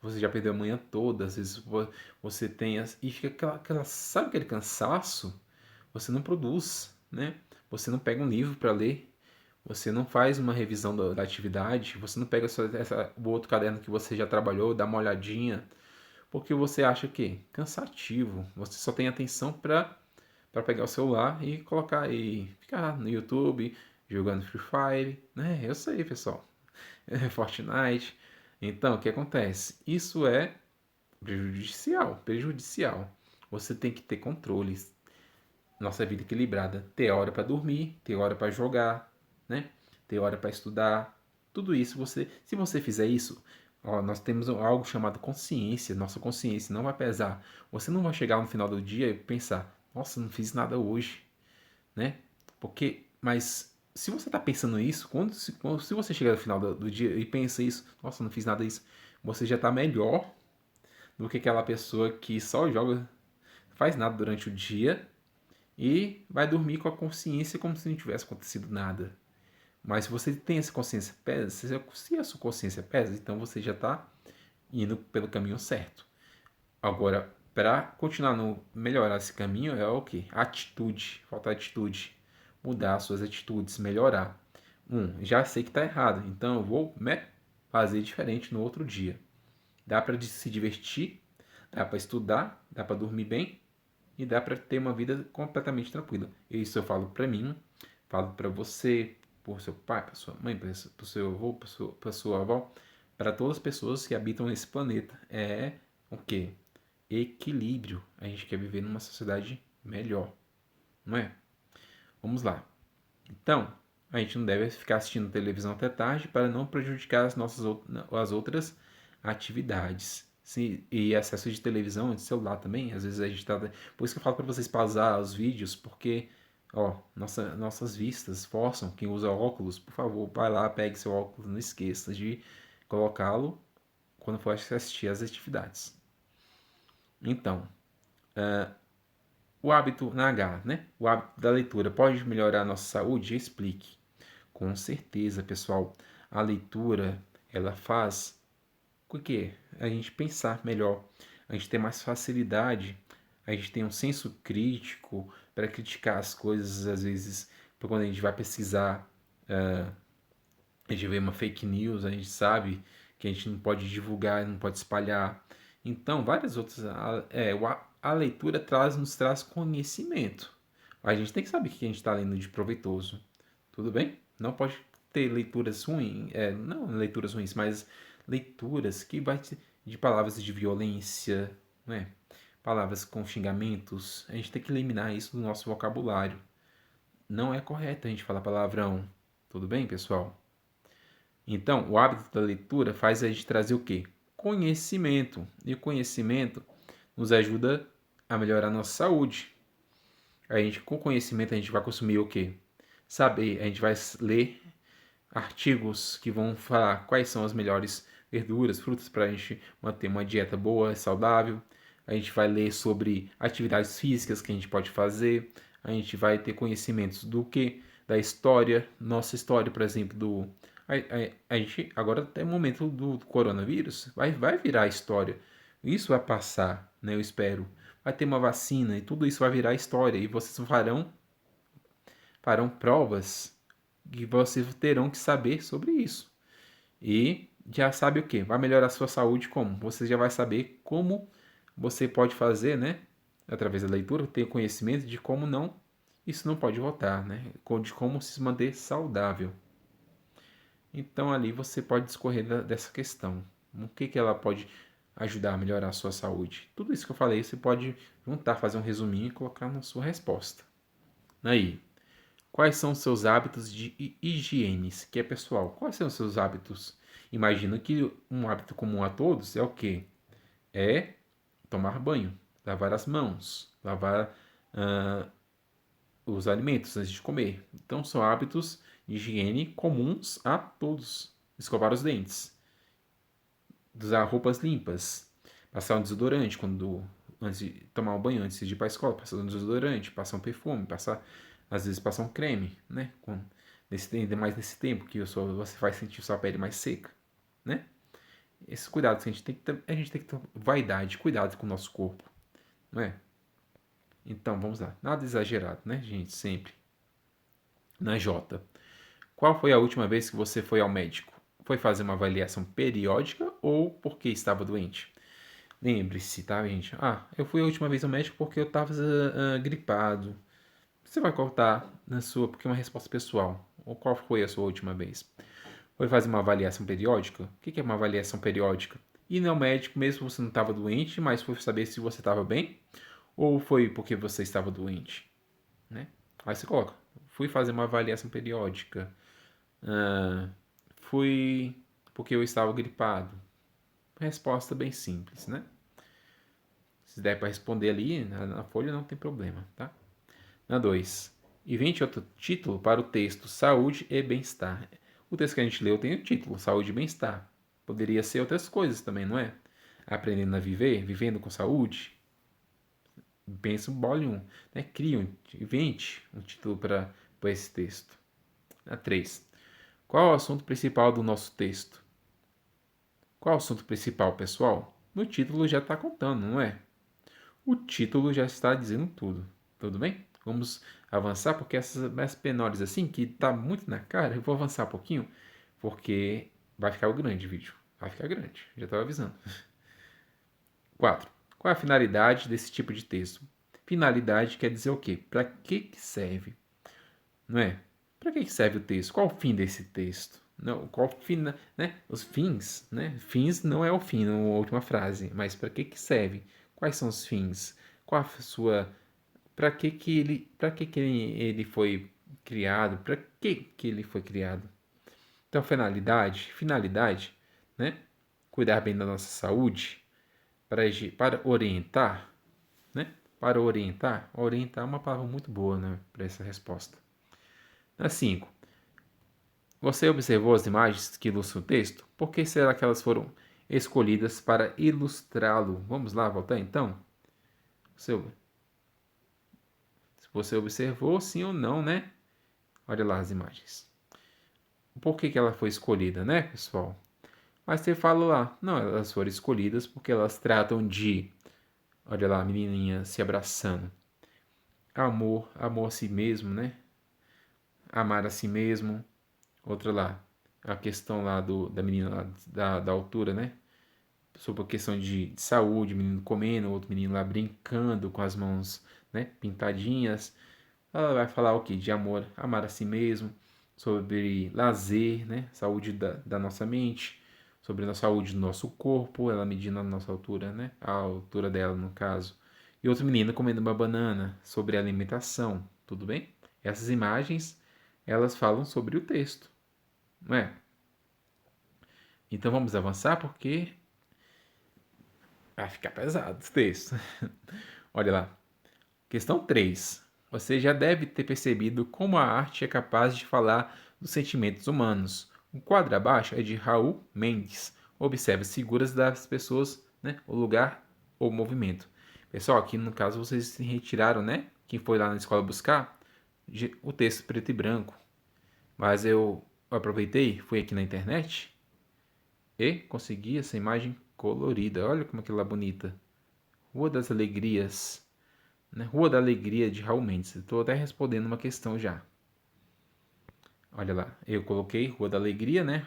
Você já perdeu a manhã toda, às vezes você tem. E fica sabe aquele cansaço? Você não produz, né? Você não pega um livro para ler, você não faz uma revisão da atividade, você não pega o outro caderno que você já trabalhou, dá uma olhadinha, porque você acha que cansativo. Você só tem atenção para pegar o celular e colocar e ficar no YouTube jogando Free Fire, né? Eu sei, pessoal. Fortnite. Então, o que acontece? Isso é prejudicial, prejudicial. Você tem que ter controles, nossa vida equilibrada, ter hora para dormir, ter hora para jogar, né? Ter hora para estudar. Tudo isso se você fizer isso, ó, nós temos algo chamado consciência. Nossa consciência não vai pesar. Você não vai chegar no final do dia e pensar: "Nossa, não fiz nada hoje", né? Mas se você está pensando isso, se você chegar no final do dia e pensa isso, "Nossa, não fiz nada isso", você já está melhor do que aquela pessoa que só joga, faz nada durante o dia e vai dormir com a consciência como se não tivesse acontecido nada. Mas se você tem essa consciência pesa, se a sua consciência pesa, então você já está indo pelo caminho certo. Agora, para continuar no melhorar esse caminho é o que? Atitude, falta atitude, mudar as suas atitudes, melhorar. Já sei que está errado, então eu vou fazer diferente no outro dia. Dá para se divertir, dá para estudar, dá para dormir bem e dá para ter uma vida completamente tranquila. Isso eu falo para mim, falo para você, para seu pai, para sua mãe, para o seu avô, para sua avó, para todas as pessoas que habitam esse planeta. É o quê? Equilíbrio. A gente quer viver numa sociedade melhor, não é? Vamos lá. Então, a gente não deve ficar assistindo televisão até tarde para não prejudicar as outras atividades. Sim, e acesso de televisão, de celular também, às vezes a gente tá. Por isso que eu falo para vocês pausar os vídeos, porque, ó, nossas vistas forçam. Quem usa óculos, por favor, vai lá, pegue seu óculos, não esqueça de colocá-lo quando for assistir às atividades. Então, o hábito na H, né? O hábito da leitura pode melhorar a nossa saúde? Explique. Com certeza, pessoal. A leitura, ela faz com que a gente pensar melhor, a gente ter mais facilidade, a gente tem um senso crítico para criticar as coisas, às vezes, quando a gente vai pesquisar, a gente vê uma fake news, a gente sabe que a gente não pode divulgar, não pode espalhar. Então, várias outras. A leitura nos traz conhecimento. A gente tem que saber o que a gente está lendo de proveitoso. Tudo bem? Não pode ter leituras ruins, não leituras ruins, mas leituras que vai de palavras de violência, né? palavras com xingamentos. A gente tem que eliminar isso do nosso vocabulário. Não é correto a gente falar palavrão. Tudo bem, pessoal? Então, o hábito da leitura faz a gente trazer o quê? Conhecimento. E o conhecimento nos ajuda a melhorar a nossa saúde. Com conhecimento, a gente vai consumir o quê? Saber, a gente vai ler artigos que vão falar quais são as melhores verduras, frutas para a gente manter uma dieta boa, saudável. A gente vai ler sobre atividades físicas que a gente pode fazer. A gente vai ter conhecimentos do que? Da história, nossa história, por exemplo, a gente agora até o momento do coronavírus vai virar história. Isso vai passar, né? Eu espero. Vai ter uma vacina e tudo isso vai virar história e vocês farão provas que vocês terão que saber sobre isso. E já sabe o que? Vai melhorar a sua saúde como? Você já vai saber como você pode fazer, né? Através da leitura, ter conhecimento de como não, isso não pode voltar, né? De como se manter saudável. Então ali você pode discorrer dessa questão. O que ela pode ajudar a melhorar a sua saúde? Tudo isso que eu falei, você pode juntar, fazer um resuminho e colocar na sua resposta. Aí, quais são os seus hábitos de higiene, que é pessoal? Quais são os seus hábitos? Imagino que um hábito comum a todos é o quê? É tomar banho, lavar as mãos, lavar os alimentos antes de comer. Então são hábitos de higiene comuns a todos. Escovar os dentes, usar roupas limpas, passar um desodorante antes de tomar um banho, antes de ir para a escola, passar um desodorante, passar um perfume, às vezes passar um creme, né? Ainda mais nesse tempo que você vai sentir sua pele mais seca, né? Esses cuidados que a gente tem que ter vaidade, cuidado com o nosso corpo, não é? Então, vamos lá. Nada exagerado, né, gente? Sempre. Na J. Qual foi a última vez que você foi ao médico? Foi fazer uma avaliação periódica ou porque estava doente? Lembre-se, tá, gente? Eu fui a última vez ao médico porque eu estava gripado. Você vai cortar na sua, porque é uma resposta pessoal. Ou qual foi a sua última vez? Foi fazer uma avaliação periódica? O que é uma avaliação periódica? Ir ao médico mesmo se você não estava doente, mas foi saber se você estava bem? Ou foi porque você estava doente? Né? Aí você coloca, fui fazer uma avaliação periódica. Fui porque eu estava gripado. Resposta bem simples, né? Se der para responder ali na folha, não tem problema, tá? Na 2. Invente outro título para o texto Saúde e Bem-Estar. O texto que a gente leu tem o título Saúde e Bem-Estar. Poderia ser outras coisas também, não é? Aprendendo a viver, vivendo com saúde. Pensa um bole um, né? Invente um título para esse texto. Na 3. Qual é o assunto principal do nosso texto? Qual é o assunto principal, pessoal? No título já está contando, não é? O título já está dizendo tudo. Tudo bem? Vamos avançar, porque essas mais menores assim, que está muito na cara, eu vou avançar um pouquinho, porque vai ficar o grande vídeo. Vai ficar grande, já estava avisando. 4. Qual é a finalidade desse tipo de texto? Finalidade quer dizer o quê? Para que serve? Não é? Para que serve o texto? Qual o fim desse texto? Não, qual fim, né? Os fins, né? Fins não é o fim, não é a última frase, mas para que serve? Quais são os fins? Qual a sua para que ele foi criado? Para que ele foi criado? Então, finalidade, né? Cuidar bem da nossa saúde, para orientar, né? Para orientar é uma palavra muito boa, né? Para essa resposta. Na 5. Você observou as imagens que ilustram o texto? Por que será que elas foram escolhidas para ilustrá-lo? Vamos lá, voltar então? Se você observou, sim ou não, né? Olha lá as imagens. Por que ela foi escolhida, né, pessoal? Mas você fala lá, não, elas foram escolhidas porque elas tratam de, olha lá, a menininha se abraçando. Amor a si mesmo, né? Amar a si mesmo. Outra lá, a questão lá da menina lá, da altura, né? Sobre a questão de saúde, menino comendo, outro menino lá brincando com as mãos, né, pintadinhas. Ela vai falar o quê? De amor, amar a si mesmo, sobre lazer, né, saúde da nossa mente, sobre a saúde do nosso corpo, ela medindo a nossa altura, né, a altura dela no caso. e outro menino comendo uma banana, sobre alimentação, tudo bem? Essas imagens, elas falam sobre o texto, não é? Então vamos avançar porque vai ficar pesado esse texto. Olha lá. Questão 3. Você já deve ter percebido como a arte é capaz de falar dos sentimentos humanos. O quadro abaixo é de Raul Mendes. Observe as figuras das pessoas, né? O lugar ou movimento. Pessoal, aqui no caso vocês se retiraram, né? Quem foi lá na escola buscar o texto preto e branco. Mas eu aproveitei, fui aqui na internet e consegui essa imagem colorida. Olha como é que ela é bonita. Rua das Alegrias, né? Rua da Alegria de Raul Mendes. Estou até respondendo uma questão já. Olha lá, eu coloquei Rua da Alegria, né?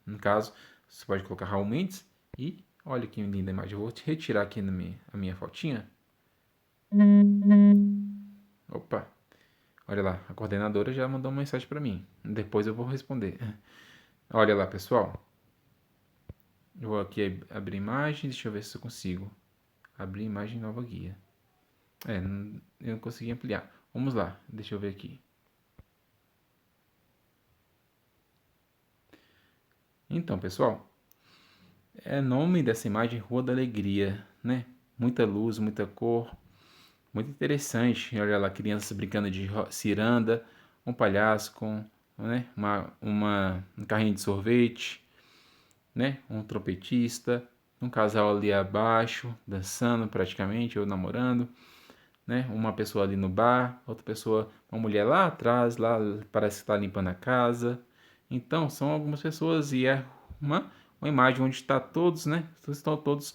No caso, você pode colocar Raul Mendes. E olha que linda imagem. Eu vou te retirar aqui a minha fotinha. Opa, olha lá, a coordenadora já mandou uma mensagem para mim. Depois eu vou responder. Olha lá, pessoal. Eu vou aqui abrir imagem, deixa eu ver se eu consigo. Abrir imagem nova guia. Eu não consegui ampliar. Vamos lá, deixa eu ver aqui. Então, pessoal, é nome dessa imagem Rua da Alegria, né? Muita luz, muita cor, muito interessante. Olha lá, crianças brincando de ciranda, um palhaço com, né? Um carrinho de sorvete, né? Um trompetista, um casal ali abaixo, dançando praticamente, ou namorando, né? Uma pessoa ali no bar, outra pessoa, uma mulher lá atrás, lá parece que está limpando a casa. Então, são algumas pessoas e é uma imagem onde está todos, né? Estão todos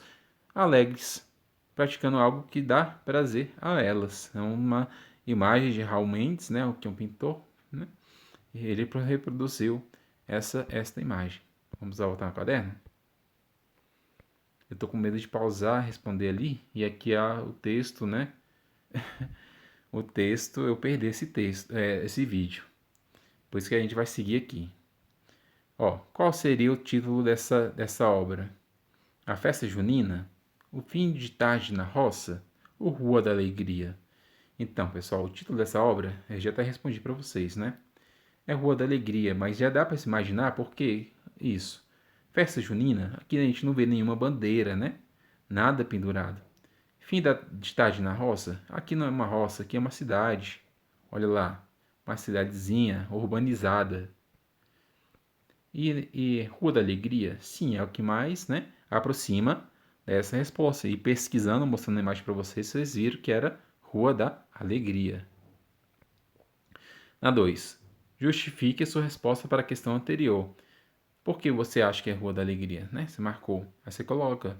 alegres, praticando algo que dá prazer a elas. É uma imagem de Raul Mendes, né? Que é um pintor, né? E ele reproduziu esta imagem. Vamos voltar no caderno? Eu tô com medo de pausar, responder ali, e aqui há o texto, né? O texto, eu perdi esse texto, esse vídeo. Por isso que a gente vai seguir aqui. Ó, qual seria o título dessa obra? A Festa Junina? O Fim de Tarde na Roça? Ou Rua da Alegria? Então, pessoal, o título dessa obra, eu já até respondi para vocês, né? É Rua da Alegria, mas já dá para se imaginar por que isso. Festa junina, aqui a gente não vê nenhuma bandeira, né? Nada pendurado. De tarde na roça, aqui não é uma roça, aqui é uma cidade. Olha lá, uma cidadezinha urbanizada. E Rua da Alegria, sim, é o que mais, né, aproxima dessa resposta. E pesquisando, mostrando a imagem para vocês, vocês viram que era Rua da Alegria. Na 2. Justifique a sua resposta para a questão anterior. Por que você acha que é Rua da Alegria? Né? Você marcou. Aí você coloca,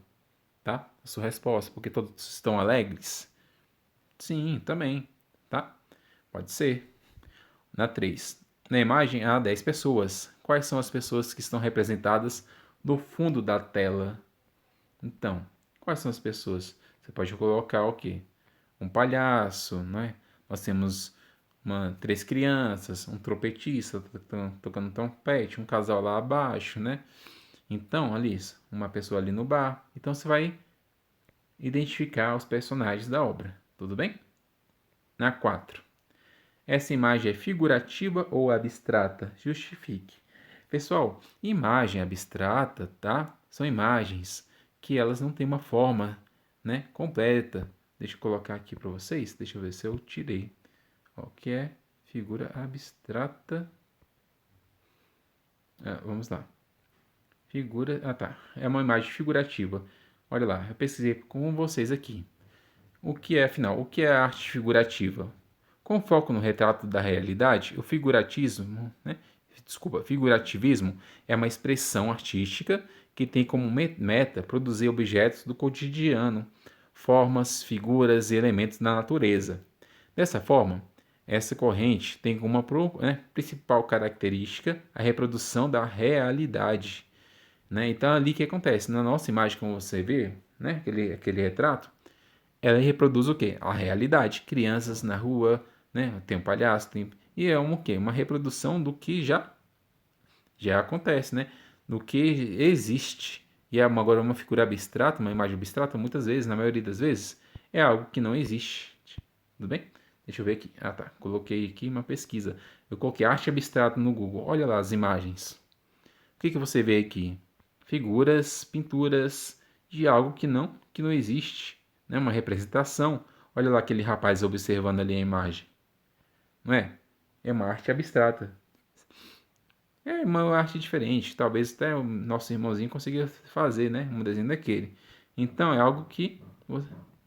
tá? A sua resposta. Porque todos estão alegres? Sim, também, tá? Pode ser. Na 3. Na imagem há 10 pessoas. Quais são as pessoas que estão representadas no fundo da tela? Então, quais são as pessoas? Você pode colocar o quê? Um palhaço, né? Nós temos três crianças, um trompetista tocando trompete, um casal lá abaixo, né? Então, Alice, uma pessoa ali no bar. Então você vai identificar os personagens da obra, tudo bem? Na 4. Essa imagem é figurativa ou abstrata? Justifique. Pessoal, imagem abstrata, tá? São imagens que elas não têm uma forma, né, completa. Deixa eu colocar aqui para vocês. Deixa eu ver se eu tirei. O que é figura abstrata? Vamos lá. Figura. Ah, tá. É uma imagem figurativa. Olha lá, eu pesquisei com vocês aqui. O que é, afinal, o que é arte figurativa? Com foco no retrato da realidade, o figuratismo, né? Figurativismo é uma expressão artística que tem como meta produzir objetos do cotidiano, formas, figuras e elementos da natureza. Dessa forma, essa corrente tem como principal característica a reprodução da realidade. Né? Então, ali o que acontece? Na nossa imagem, como você vê, né? aquele retrato, ela reproduz o quê? A realidade. Crianças na rua, né? Tem um palhaço, e é o quê? Uma reprodução do que já acontece, né? Do que existe. E agora uma figura abstrata, uma imagem abstrata, muitas vezes, na maioria das vezes, é algo que não existe. Tudo bem? Deixa eu ver aqui. Ah, tá. Coloquei aqui uma pesquisa. Eu coloquei arte abstrata no Google. Olha lá as imagens. O que você vê aqui? Figuras, pinturas de algo que não existe, né? Uma representação. Olha lá aquele rapaz observando ali a imagem. Não é? É uma arte abstrata. É uma arte diferente. Talvez até o nosso irmãozinho consiga fazer, né? Um desenho daquele. Então é algo que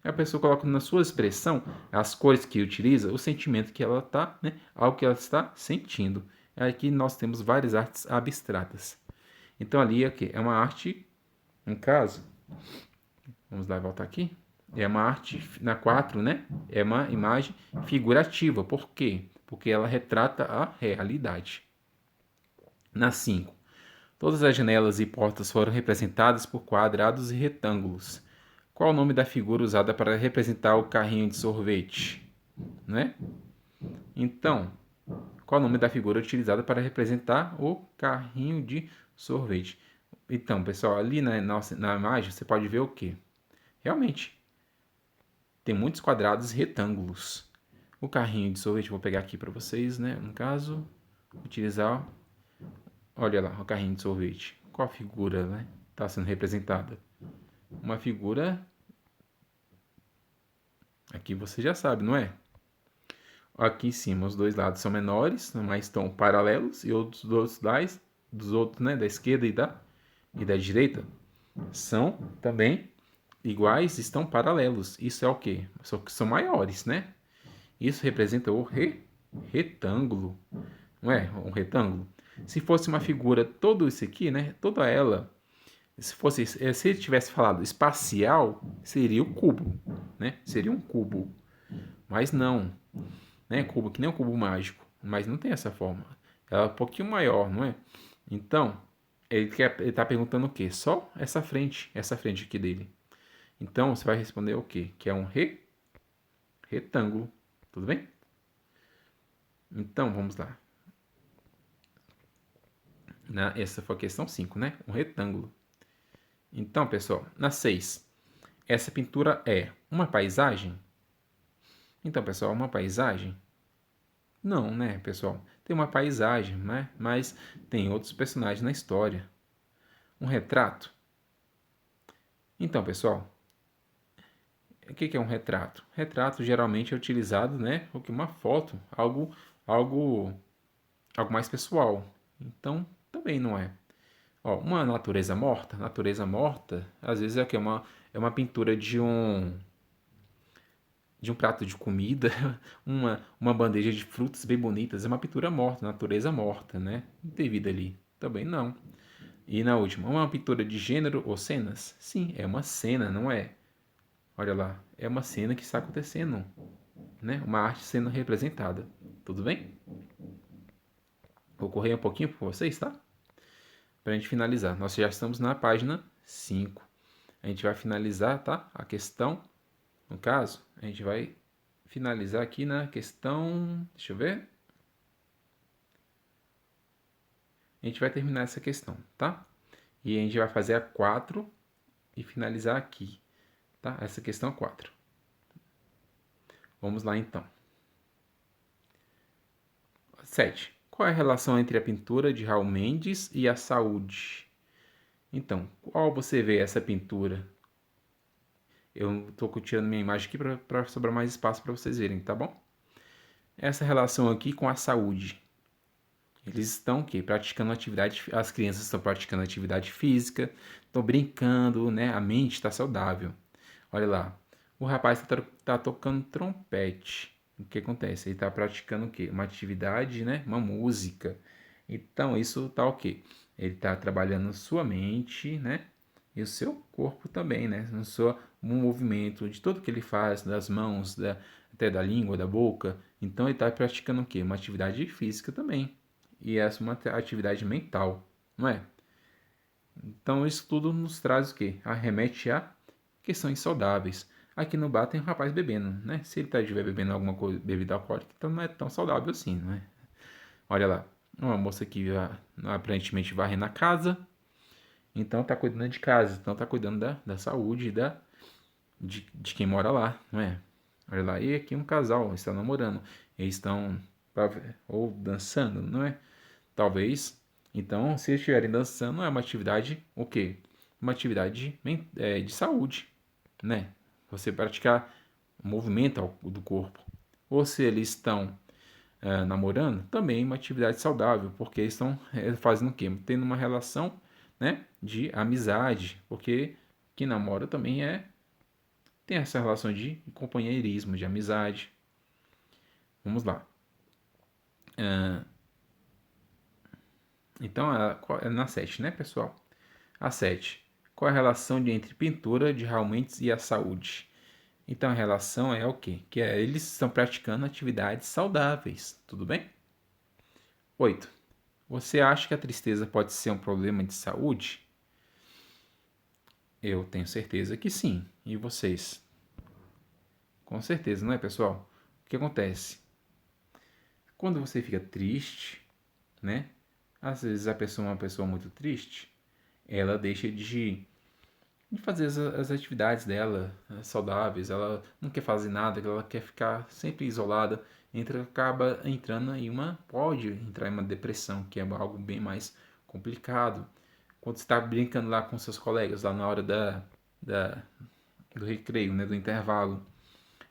a pessoa coloca na sua expressão, as cores que utiliza, o sentimento que ela está, né? Algo que ela está sentindo. Aqui nós temos várias artes abstratas. Então ali é o quê? É uma arte, no caso, vamos lá voltar aqui. É uma arte, na 4, né? É uma imagem figurativa. Por quê? Porque ela retrata a realidade. Na 5, todas as janelas e portas foram representadas por quadrados e retângulos. Qual o nome da figura usada para representar o carrinho de sorvete? Né? Então, qual o nome da figura utilizada para representar o carrinho de sorvete? Então, pessoal, ali na imagem você pode ver o que? Realmente, tem muitos quadrados e retângulos. O carrinho de sorvete, vou pegar aqui para vocês, né? No caso, utilizar. Olha lá, o carrinho de sorvete. Qual a figura, né? Está sendo representada? Uma figura. Aqui você já sabe, não é? Aqui em cima, os dois lados são menores, mas estão paralelos, e outros dos outros, né? Da esquerda e da direita são também iguais, estão paralelos. Isso é o quê? São maiores, né? Isso representa o retângulo, não é? Um retângulo. Se fosse uma figura, todo isso aqui, né? Toda ela, se ele tivesse falado espacial, seria o cubo, né? Seria um cubo. Mas não, né? Cubo, que nem um cubo mágico. Mas não tem essa forma. Ela é um pouquinho maior, não é? Então, ele está perguntando o quê? Só essa frente aqui dele. Então, você vai responder o quê? Que é um retângulo. Tudo bem? Então, vamos lá. Essa foi a questão 5, né? Um retângulo. Então, pessoal, na 6, essa pintura é uma paisagem? Então, pessoal, uma paisagem? Não, né, pessoal? Tem uma paisagem, né? Mas tem outros personagens na história. Um retrato? Então, pessoal, o que é um retrato? Retrato geralmente é utilizado, né? Porque uma foto, algo, algo mais pessoal. Então, também não é. Ó, uma natureza morta, às vezes é uma pintura de um prato de comida, uma bandeja de frutas bem bonitas, é uma pintura morta, natureza morta, né? Não tem vida ali. Também não. E na última, uma pintura de gênero ou cenas? Sim, é uma cena, não é? Olha lá, é uma cena que está acontecendo, né? Uma arte sendo representada. Tudo bem? Vou correr um pouquinho para vocês, tá? Para a gente finalizar. Nós já estamos na página 5. A gente vai finalizar, tá? A questão, no caso, a gente vai finalizar aqui na questão. Deixa eu ver. A gente vai terminar essa questão, tá? E a gente vai fazer a 4 e finalizar aqui, tá? Essa questão 4. Vamos lá então. 7. Qual é a relação entre a pintura de Raul Mendes e a saúde? Então, qual você vê essa pintura? Eu estou tirando minha imagem aqui para sobrar mais espaço para vocês verem, tá bom? Essa relação aqui com a saúde. Eles estão o quê? Praticando atividade, as crianças estão praticando atividade física, estão brincando, né? A mente está saudável. Olha lá, o rapaz está tocando trompete. O que acontece? Ele está praticando o quê? Uma atividade, né? Uma música. Então, isso está o quê? Ele está trabalhando sua mente, né? E o seu corpo também, né? No seu movimento, de tudo que ele faz, das mãos, até da língua, da boca. Então, ele está praticando o quê? Uma atividade física também. E essa é uma atividade mental, não é? Então, isso tudo nos traz o quê? Arremete a questões saudáveis. Aqui no bar tem um rapaz bebendo, né? Se ele estiver bebendo alguma coisa, bebida alcoólica, então não é tão saudável assim, não é? Olha lá, uma moça que aparentemente varre na casa, então tá cuidando de casa, então tá cuidando da saúde, de quem mora lá, não é? Olha lá, e aqui um casal está namorando, eles estão ou dançando, não é? Talvez. Então, se eles estiverem dançando, é uma atividade o quê? Uma atividade de saúde, né? Você praticar movimento do corpo. Ou se eles estão namorando, também uma atividade saudável, porque eles estão fazendo o quê? Tendo uma relação, né, de amizade, porque quem namora também tem essa relação de companheirismo, de amizade. Vamos lá. Então, é na 7, né, pessoal? A 7. Qual é a relação entre pintura de Raul Mendes e a saúde? Então, a relação é o quê? Eles estão praticando atividades saudáveis, tudo bem? 8. Você acha que a tristeza pode ser um problema de saúde? Eu tenho certeza que sim. E vocês? Com certeza, não é, pessoal? O que acontece? Quando você fica triste, né? Às vezes a pessoa é uma pessoa muito triste, ela deixa de fazer as atividades dela saudáveis, ela não quer fazer nada, ela quer ficar sempre isolada, acaba entrando pode entrar em uma depressão, que é algo bem mais complicado. Quando você está brincando lá com seus colegas, lá na hora da, do recreio, né, do intervalo,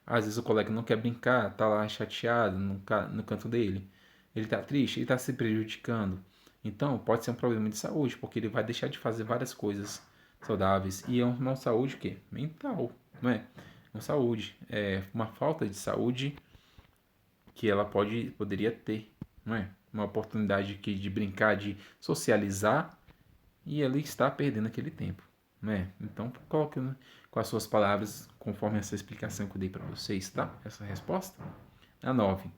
às vezes o colega não quer brincar, tá lá chateado no canto dele, ele tá triste, ele tá se prejudicando. Então, pode ser um problema de saúde, porque ele vai deixar de fazer várias coisas saudáveis. E é uma saúde o quê? Mental, não é? Uma saúde. É uma falta de saúde que ela poderia ter, não é? Uma oportunidade de brincar, de socializar, e ele está perdendo aquele tempo, né? Então, coloque com as suas palavras, conforme essa explicação que eu dei para vocês, tá? Essa resposta. A 9.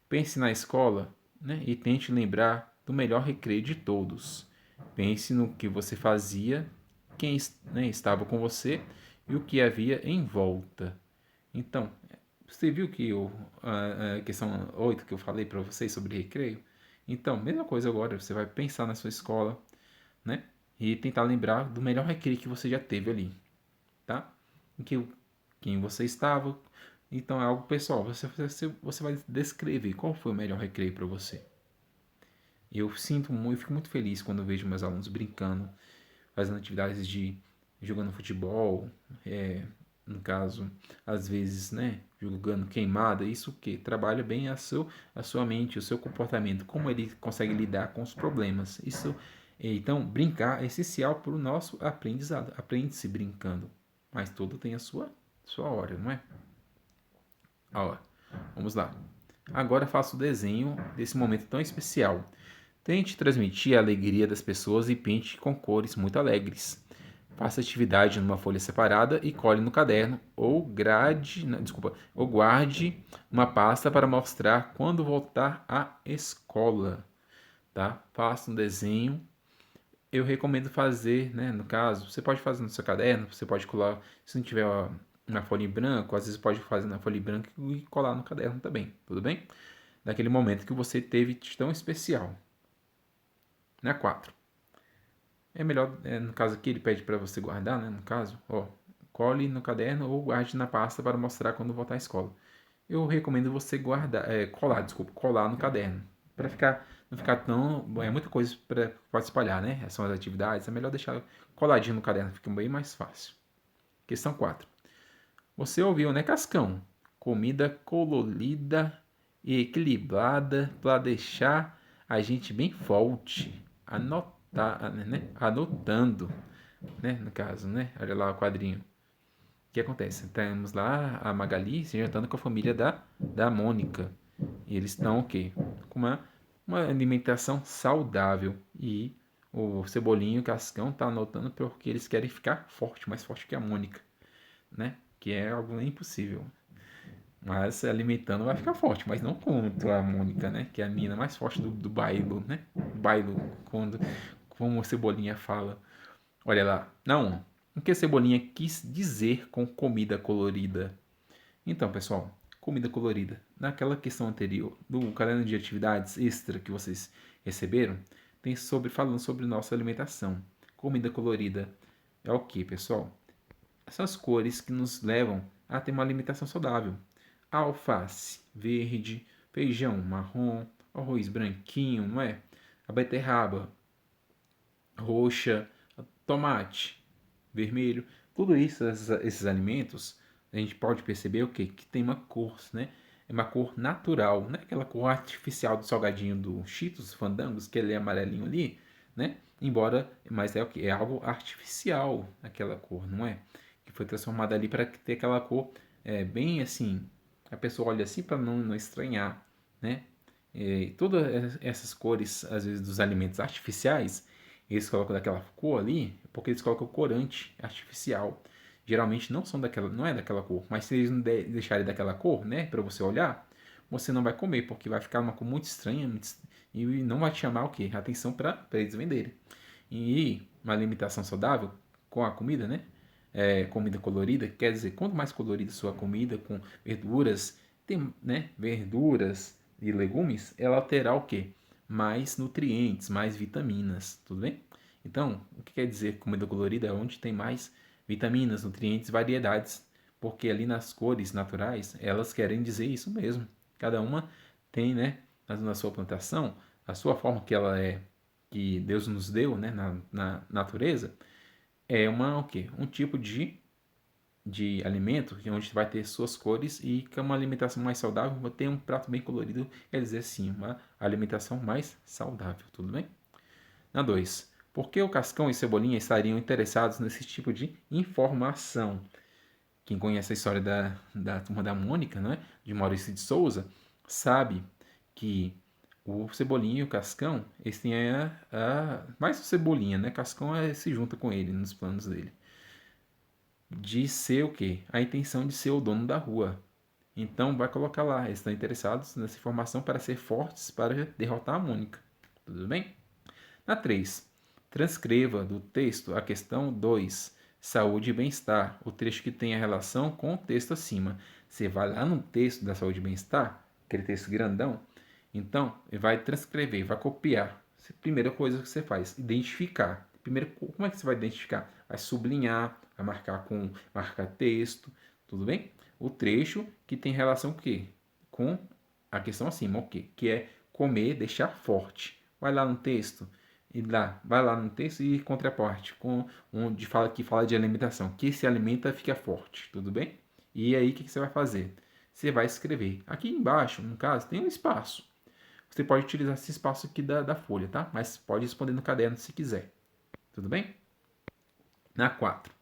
Pense na escola, né? E tente lembrar do melhor recreio de todos. Pense no que você fazia, quem né, estava com você e o que havia em volta. Então, você viu que a questão 8 que eu falei para vocês sobre recreio? Então, mesma coisa agora, você vai pensar na sua escola, né? E tentar lembrar do melhor recreio que você já teve ali, tá? Em quem você estava. Então é algo pessoal. Você vai descrever qual foi o melhor recreio para você. Eu fico muito feliz quando eu vejo meus alunos brincando, fazendo atividades de jogando futebol, no caso, às vezes, né, jogando queimada, isso que trabalha bem a sua mente, o seu comportamento, como ele consegue lidar com os problemas. Então, brincar é essencial para o nosso aprendizado. Aprende-se brincando, mas tudo tem a sua hora, não é? Ó, vamos lá. Agora faça o desenho desse momento tão especial. Tente transmitir a alegria das pessoas e pinte com cores muito alegres. Faça atividade numa folha separada e cole no caderno ou guarde uma pasta para mostrar quando voltar à escola, tá? Faça um desenho. Eu recomendo fazer, né, no caso, você pode fazer no seu caderno, você pode colar, se não tiver na folha em branco, às vezes pode fazer na folha em branco e colar no caderno também, tudo bem? Naquele momento que você teve tão especial. Na 4. É melhor, no caso aqui, ele pede para você guardar, né? No caso, ó, cole no caderno ou guarde na pasta para mostrar quando voltar à escola. Eu recomendo você colar no caderno, para não ficar tão, muita coisa para pode espalhar, né? Essas são as atividades, é melhor deixar coladinho no caderno, fica bem mais fácil. Questão 4. Você ouviu, né, Cascão? Comida colorida e equilibrada para deixar a gente bem forte. Anotando, né? No caso, né? Olha lá o quadrinho. O que acontece? Temos lá a Magali se jantando com a família da Mônica. E eles estão o quê? Com uma alimentação saudável. E o Cebolinho e o Cascão tá anotando porque eles querem ficar forte, mais forte que a Mônica, né? Que é algo impossível. Mas se alimentando vai ficar forte, mas não quanto a Mônica, né? Que é a menina mais forte do bailo, né? Bailo, como o Cebolinha fala. Olha lá. Não, o que a Cebolinha quis dizer com comida colorida? Então, pessoal, comida colorida. Naquela questão anterior, do caderno de atividades extra que vocês receberam, falando sobre nossa alimentação. Comida colorida é o que, pessoal? essas cores que nos levam a ter uma alimentação saudável. Alface, verde, feijão marrom, arroz branquinho, não é? A beterraba, roxa, tomate, vermelho. Tudo isso, esses alimentos, a gente pode perceber o quê? Que tem uma cor, né? É uma cor natural, não é aquela cor artificial do salgadinho do Cheetos, Fandangos, que ele é amarelinho ali, né? Embora, mas é o que? É algo artificial aquela cor, não é? Que foi transformada ali para ter aquela cor bem assim. A pessoa olha assim para não estranhar, né? E todas essas cores, às vezes, dos alimentos artificiais, eles colocam daquela cor ali, porque eles colocam corante artificial. Geralmente não são daquela, não é daquela cor, mas se eles não deixarem daquela cor, né, para você olhar, você não vai comer, porque vai ficar uma cor muito estranha e não vai te chamar o quê? Atenção para eles venderem. E uma alimentação saudável com a comida, né? Comida colorida, quer dizer, quanto mais colorida sua comida, com verduras, tem, né, verduras e legumes, ela terá o quê? Mais nutrientes, mais vitaminas, tudo bem? Então, o que quer dizer comida colorida? É onde tem mais vitaminas, nutrientes, variedades, porque ali nas cores naturais, elas querem dizer isso mesmo. Cada uma tem, né, na sua plantação, a sua forma que ela é, que Deus nos deu, né, na natureza, é o quê? Um tipo de alimento que onde vai ter suas cores e com uma alimentação mais saudável, vai ter um prato bem colorido, quer dizer sim, uma alimentação mais saudável, tudo bem? Na 2. Por que o Cascão e Cebolinha estariam interessados nesse tipo de informação? Quem conhece a história da Turma da Mônica, né, de Maurício de Souza, sabe que o Cebolinha e o Cascão, eles têm mais o Cebolinha, né? Cascão se junta com ele nos planos dele. De ser o quê? A intenção de ser o dono da rua. Então vai colocar lá, eles estão interessados nessa informação para ser fortes para derrotar a Mônica. Tudo bem? Na 3. Transcreva do texto a questão 2. Saúde e bem-estar, o trecho que tem a relação com o texto acima. Você vai lá no texto da saúde e bem-estar, aquele texto grandão, então vai transcrever, vai copiar. Primeira coisa que você faz, identificar. Primeiro, como é que você vai identificar? Vai sublinhar, vai marcar texto, tudo bem? O trecho que tem relação com o quê? Com a questão acima, o quê? Que é comer, deixar forte. Vai lá no texto, e lá, vai lá no texto e contraparte com onde fala que fala de alimentação, que se alimenta fica forte, tudo bem? E aí o que você vai fazer? Você vai escrever. Aqui embaixo, no caso, tem um espaço. Você pode utilizar esse espaço aqui da folha, tá? Mas pode responder no caderno se quiser. Tudo bem? Na 4.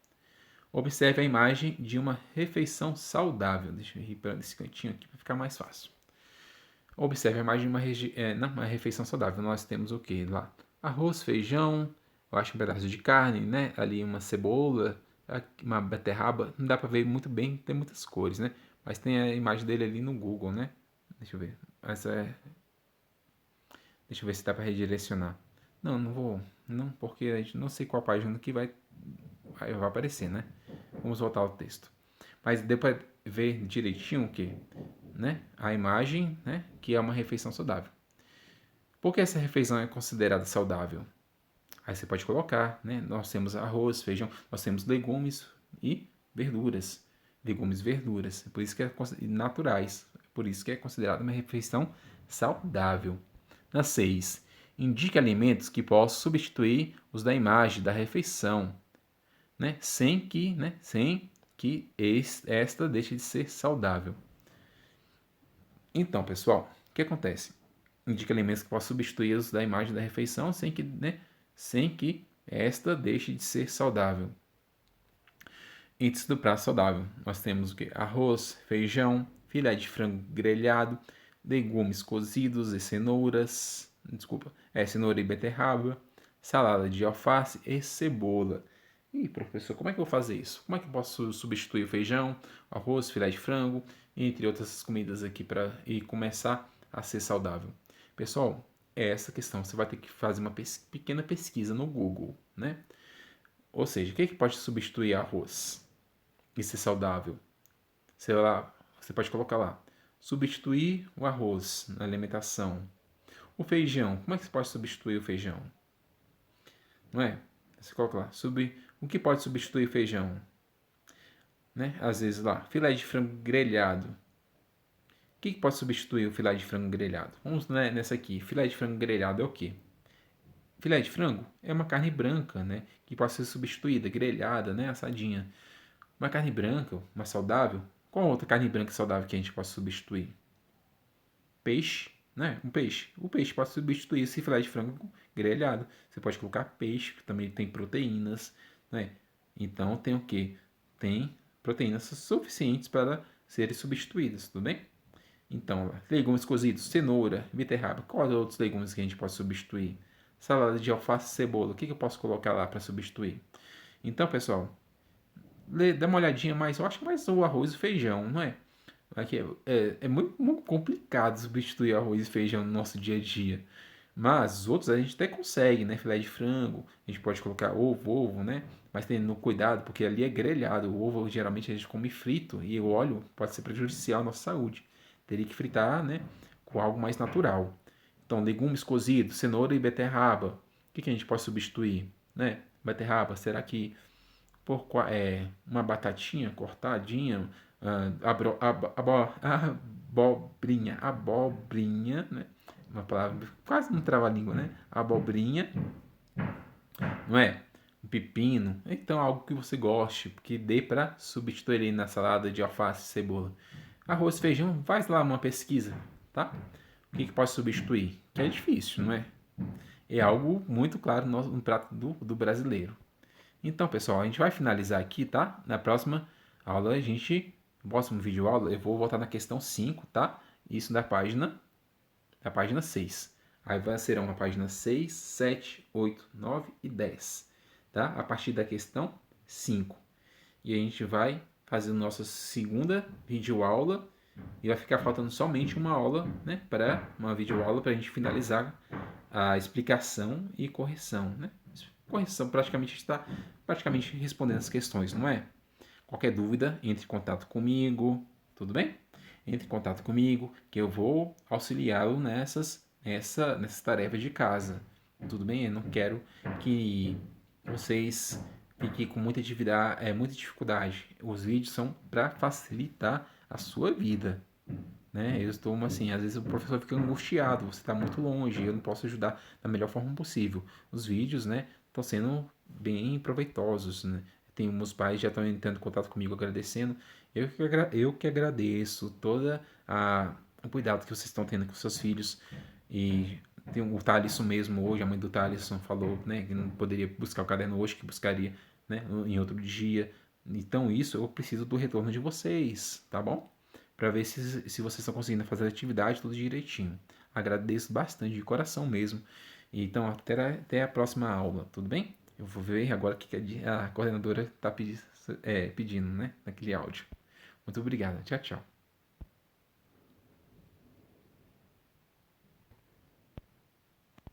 Observe a imagem de uma refeição saudável. Deixa eu ir para esse cantinho aqui para ficar mais fácil. Observe a imagem de uma refeição saudável. Nós temos o que lá? Arroz, feijão, eu acho um pedaço de carne, né? Ali uma cebola, uma beterraba. Não dá para ver muito bem, tem muitas cores, né? Mas tem a imagem dele ali no Google, né? Deixa eu ver. Deixa eu ver se dá para redirecionar. Não, não vou. Não, porque a gente não sei qual página que vai aparecer, né? Vamos voltar ao texto. Mas deu para ver direitinho o que? Né? A imagem, né? Que é uma refeição saudável. Por que essa refeição é considerada saudável? Aí você pode colocar, né? Nós temos arroz, feijão, nós temos legumes e verduras. Legumes e verduras. Por isso que é naturais. Por isso que é considerada uma refeição saudável. Na 6. Indique alimentos que possam substituir os da imagem da refeição, né? Sem que esta deixe de ser saudável. Então, pessoal, o que acontece? Indica alimentos que possam substituir os da imagem da refeição sem que esta deixe de ser saudável. Índice do prato saudável. Nós temos o que? Arroz, feijão, filé de frango grelhado, legumes cozidos e cenouras. Cenoura e beterraba, salada de alface e cebola. E professor, como é que eu vou fazer isso? Como é que eu posso substituir o feijão, arroz, filé de frango, entre outras comidas aqui para começar a ser saudável? Pessoal, é essa questão. Você vai ter que fazer uma pequena pesquisa no Google, né? Ou seja, o que pode substituir arroz e ser saudável? Sei lá, você pode colocar lá. Substituir o arroz na alimentação. O feijão, como é que você pode substituir o feijão? Não é? Você coloca lá. O que pode substituir o feijão? né? Às vezes lá, filé de frango grelhado. O que pode substituir o filé de frango grelhado? Vamos, né, nessa aqui. Filé de frango grelhado é o quê? Filé de frango é uma carne branca, né? Que pode ser substituída, grelhada, né? Assadinha. Uma carne branca, mais saudável. Qual outra carne branca saudável que a gente pode substituir? Peixe, né? Um peixe. O peixe pode substituir esse filé de frango grelhado. Você pode colocar peixe, que também tem proteínas, né? Então tem o quê? Tem proteínas suficientes para serem substituídas, tudo bem? Então, legumes cozidos, cenoura, beterraba. Quais outros legumes que a gente pode substituir? Salada de alface e cebola. O que eu posso colocar lá para substituir? Então, pessoal, dá uma olhadinha mais. Eu acho mais o arroz e feijão, não é? Aqui é muito complicado substituir arroz e feijão no nosso dia a dia. Mas os outros a gente até consegue, né? Filé de frango, a gente pode colocar ovo, né? Mas tendo cuidado, porque ali é grelhado. O ovo geralmente a gente come frito e o óleo pode ser prejudicial à nossa saúde. Teria que fritar, né? Com algo mais natural. Então, legumes cozidos, cenoura e beterraba. O que a gente pode substituir, né? Beterraba, será que uma batatinha cortadinha, abobrinha, né? Uma palavra quase não trava-língua, né? Abobrinha, não é? Um pepino, então algo que você goste, que dê para substituir aí na salada de alface e cebola. Arroz, feijão, faz lá uma pesquisa, tá? O que pode substituir? Que é difícil, não é? É algo muito claro no prato do brasileiro. Então, pessoal, a gente vai finalizar aqui, tá? Na próxima aula, no próximo vídeo aula, eu vou voltar na questão 5, tá? Isso da página 6. Aí serão a página 6, 7, 8, 9 e 10, tá? A partir da questão 5. E a gente vai fazer a nossa segunda videoaula e vai ficar faltando somente uma aula, né? Para uma videoaula para a gente finalizar a explicação e correção, né? Correção praticamente está praticamente respondendo as questões, não é? Qualquer dúvida, entre em contato comigo, tudo bem? Entre em contato comigo que eu vou auxiliá-lo nessas tarefas de casa, tudo bem? Eu não quero que vocês fiquem com muita atividade, muita dificuldade. Os vídeos são para facilitar a sua vida, né? Eu estou assim, às vezes o professor fica angustiado, você está muito longe, eu não posso ajudar da melhor forma possível. Os vídeos, né, estão sendo bem proveitosos, né? Tem uns pais já estão entrando em contato comigo agradecendo. Eu que agradeço o cuidado que vocês estão tendo com seus filhos. E tem o Thalisson mesmo hoje, a mãe do Thalisson falou, né, que não poderia buscar o caderno hoje, que buscaria, né, em outro dia. Então isso eu preciso do retorno de vocês, tá bom? Para ver se vocês estão conseguindo fazer a atividade tudo direitinho. Agradeço bastante, de coração mesmo. Então, até a próxima aula, tudo bem? Eu vou ver agora o que a coordenadora está pedindo, né, naquele áudio. Muito obrigado. Tchau, tchau.